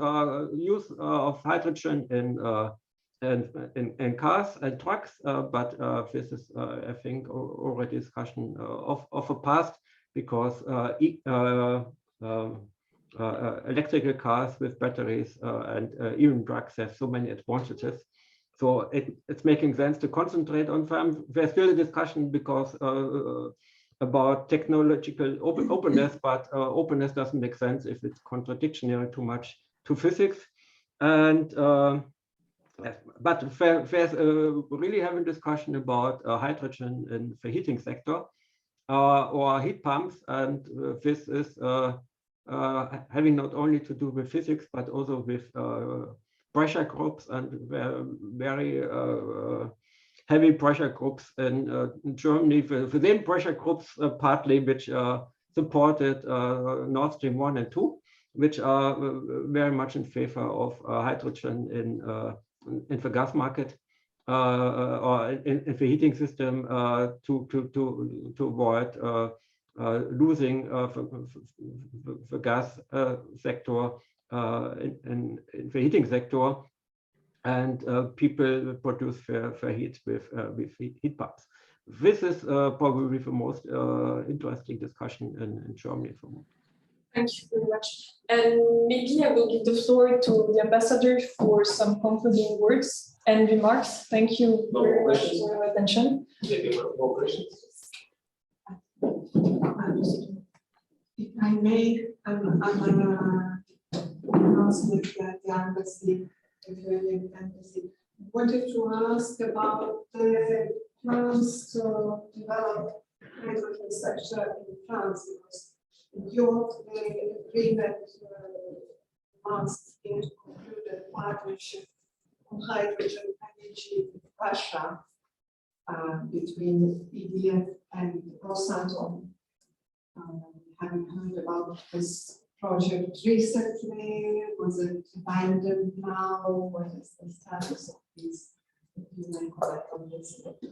use of hydrogen in cars and trucks, but this is, I think, already discussion of a past, because electrical cars with batteries and even trucks have so many advantages. So it's making sense to concentrate on them. There's still a discussion because about technological openness, but openness doesn't make sense if it's contradictory too much to physics. And but there's really having discussion about hydrogen in the heating sector or heat pumps, and this is having not only to do with physics but also with pressure groups, and very heavy pressure groups in Germany, the same pressure groups partly which supported Nord Stream 1 and 2, which are very much in favor of hydrogen in the gas market or in the heating system to avoid losing the gas sector in the heating sector, and people produce their heat with heat pumps. This is probably the most interesting discussion in Germany for me. Thank you very much. And maybe I will give the floor to the ambassador for some concluding words and remarks. Thank you very much for your attention. Maybe more questions. If I may, I'm announcement that the Embassy of Lithuania wanted to ask about the plans to develop hydrogen sector in France, because your agreement must include a partnership on hydrogen energy with Russia between EDF and Rosatom. Having heard about this project recently, was it abandoned now? What is the status of these? If you may comment on this. Thank you.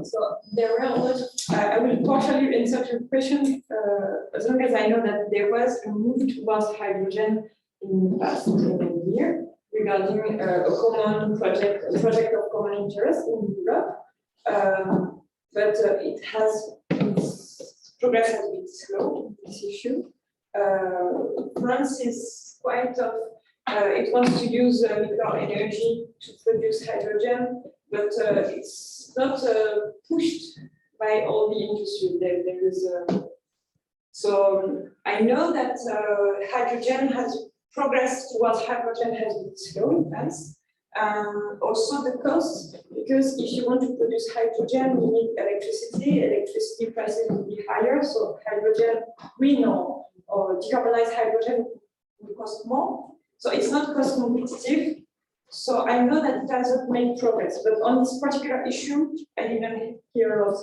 So there were a lot of, I will partially answer your question, as long as I know that there was a move towards hydrogen in the past year regarding a common project of common interest in Europe. But progress has been slow in this issue. France is quite it wants to use nuclear energy to produce hydrogen, but it's not pushed by all the industry. There is so I know that progress towards hydrogen has been slow in France. Also the cost, because if you want to produce hydrogen, you need electricity. Electricity prices will be higher, so hydrogen, green or decarbonized hydrogen will cost more. So it's not cost competitive. So I know that it hasn't made progress, but on this particular issue, I didn't hear of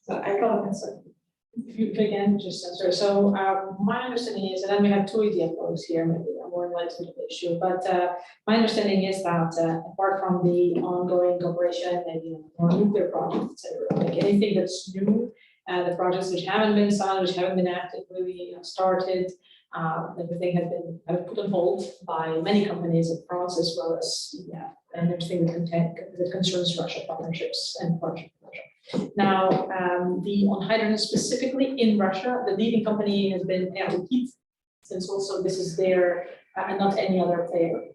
so I can't answer. If you again just answer. So my understanding is, and then we have two EDF here, maybe I'm more enlightened to the issue, but my understanding is that apart from the ongoing cooperation, maybe on nuclear projects, etc., like anything that's new, the projects which haven't been signed, which haven't been actively started, everything has been put on hold by many companies in France as well as and everything that concerns Russia partnerships and project Russia. Now, on hydrogen specifically in Russia, the leading company has been Air Liquide, since also this is their and not any other player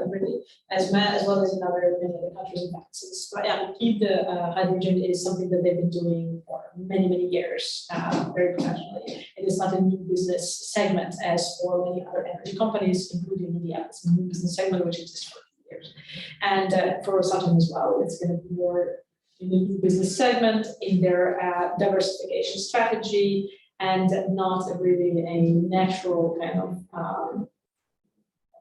really, as well as in many other countries. In fact, since Air Liquide, hydrogen is something that they've been doing for many years, very professionally. It is not a new business segment as for many other energy companies, including EDF. It's a new business segment which exists for years, and for Rosatom as well. It's going to be more in the new business segment in their diversification strategy, and not really a natural kind of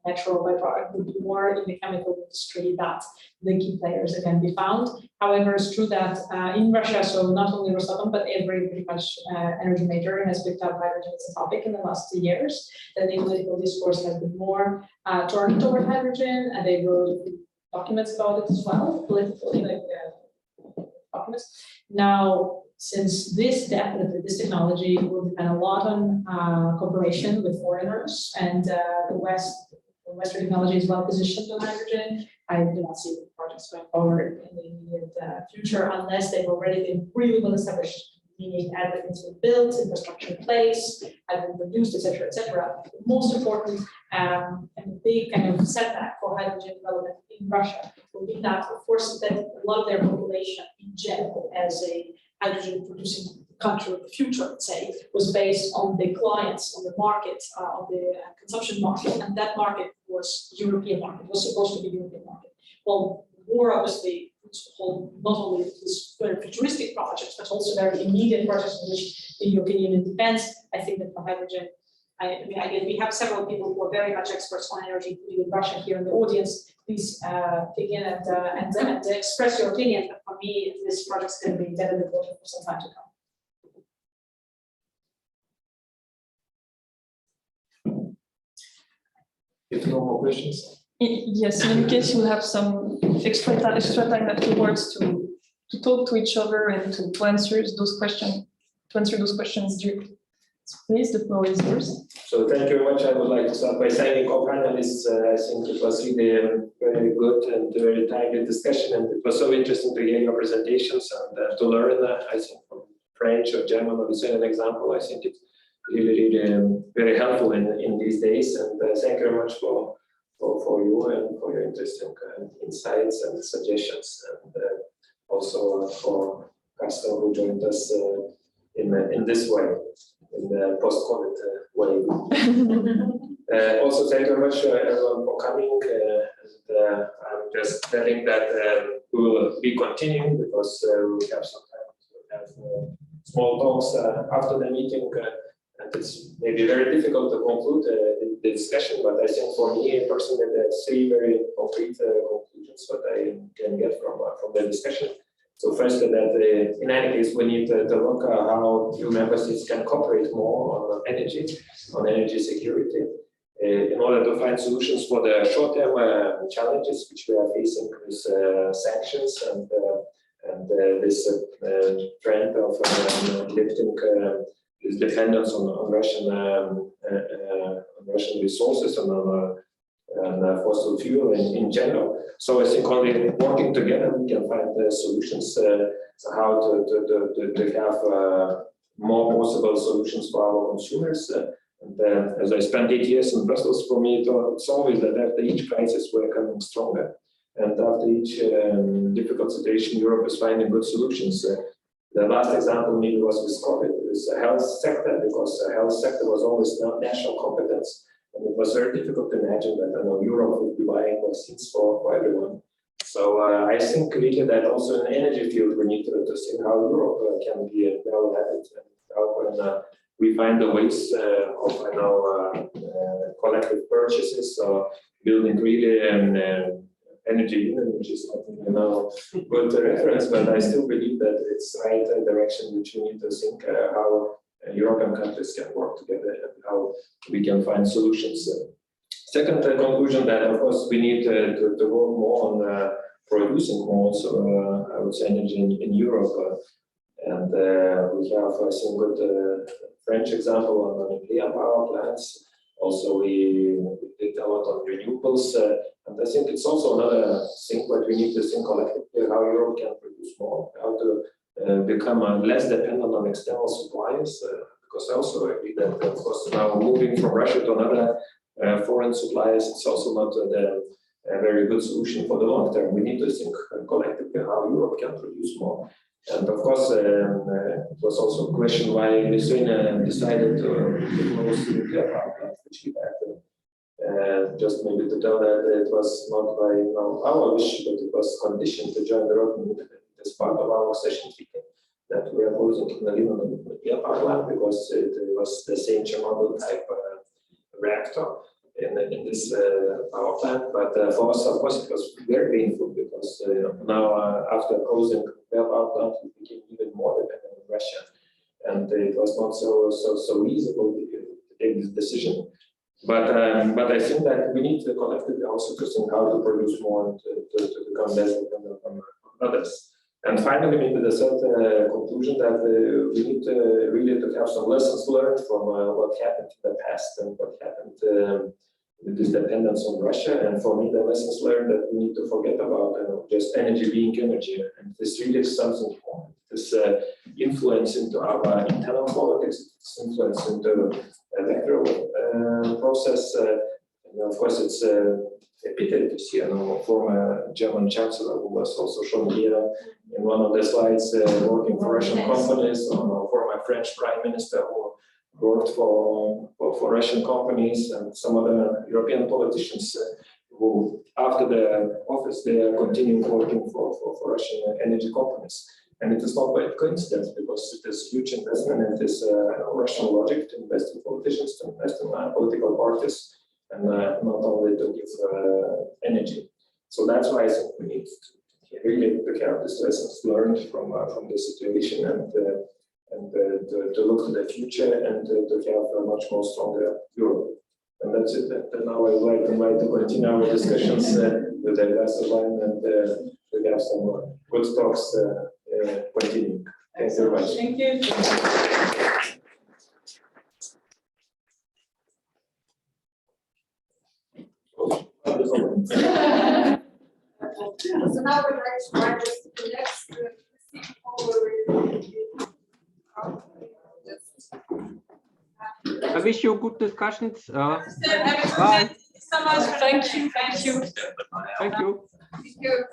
natural byproduct. Would be more in the chemical industry that the key players that can be found. However, it's true that in Russia, so not only Rosatom, but every pretty much energy major has picked up hydrogen as a topic in the last 2 years. That the political discourse has been more turned toward hydrogen, and they wrote documents about it as well, political documents. Now, since this technology will depend a lot on cooperation with foreigners, and the Western technology is well positioned on hydrogen, I do not see the projects going forward in the immediate future unless they've already been really well established, meaning everything's been built, infrastructure in place, has been produced, etc., etc. Most important and big kind of setback for hydrogen development in Russia will be that, of course, that a lot of their population in general, as a hydrogen producing country of the future, let's say, was based on the clients, on the market, on the consumption market, and that market was European market, was supposed to be European market. Well, war obviously not only these very futuristic projects, but also very immediate projects in which the European Union depends. I think that for hydrogen, again, we have several people who are very much experts on energy, including in Russia here in the audience. Please begin and express your opinion. But for me, this project is going to be dead in the water for some time to come. If no more questions. Yes, in case you have some extra time afterwards to talk to each other and to answer those questions directly. So please, the floor is yours. So thank you very much. I would like to start by thanking all panelists. I think it was really a very good and very timely discussion, and it was so interesting to hear your presentations and to learn, I think, from French or German or Lithuanian example. I think it's really very helpful in these days, and thank you very much for you and for your interesting insights and suggestions, and also for Castor who joined us in this way, in the post-COVID way. Also, thank you very much everyone for coming. I'm just telling that we will be continuing because we have some time to have small talks after the meeting. And it's maybe very difficult to conclude the discussion, but I think for me personally, there are 3 very concrete conclusions that I can get from the discussion. So first, that in any case, we need to look at how EU member states can cooperate more on energy security, in order to find solutions for the short-term challenges which we are facing with sanctions and this trend of lifting is dependence on Russian resources and on fossil fuel in general. So I think only working together we can find solutions how to have more possible solutions for our consumers. And as I spent 8 years in Brussels, for me it's always that after each crisis we're coming stronger, and after each difficult situation Europe is finding good solutions. The last example maybe was with COVID, with the health sector, because the health sector was always not national competence. And it was very difficult to imagine that Europe would be buying vaccines for everyone. So I think really that also in the energy field we need to see how Europe can be well at it, and how can we find the ways of collective purchases, or building really an energy union, which is not good reference, but I still believe that it's the right direction which we need to think how European countries can work together and how we can find solutions. Second conclusion, that of course we need to work more on producing more, so I would say energy in Europe, and we have some good French example on nuclear power plants. Also, we did a lot on renewables, and I think it's also another thing that we need to think collectively how Europe can produce more, how to become less dependent on external suppliers. Because I also agree that, of course, now moving from Russia to another foreign suppliers, it's also not a very good solution for the long term. We need to think collectively how Europe can produce more. And of course, it was also a question why Lithuania decided to close the nuclear power plant, which we had. Just maybe to tell that it was not by our wish, but it was conditioned to join the European Union as part of our accession treaty, that we are closing the nuclear power plant because it was the same Chernobyl type reactor. in this power plant. But for us, of course, it was very painful because now after closing the power plant, we became even more dependent on Russia, and it was not so easy to take this decision. But I think that we need to collectively also to think how to produce more and to become less dependent on others. And finally, maybe the third conclusion that we need really to have some lessons learned from what happened in the past and what happened with this dependence on Russia. And for me, the lessons learned that we need to forget about just energy being energy. And this really is something more. This influence into our internal politics, this influence into electoral process. And of course, it's a pity to see a former German chancellor who was also shown here in one of the slides working for Russian companies, or former French prime minister who worked for Russian companies, and some other European politicians who, after the office, they are continuing working for Russian energy companies. And it is not by coincidence, because it is huge investment and it is Russian logic to invest in politicians, to invest in political parties, and not only to give energy. So that's why I think we need to really have these lessons learned from this situation, and to look to the future, and to have a much more stronger Europe. And that's it. And now I would like to continue our discussions with the investor line, and we have some good talks continuing. Thank you very much. Thank you. So now we'd like to start the next I wish you good discussions. Bye. Thank you. Thank you. Thank you. Thank you.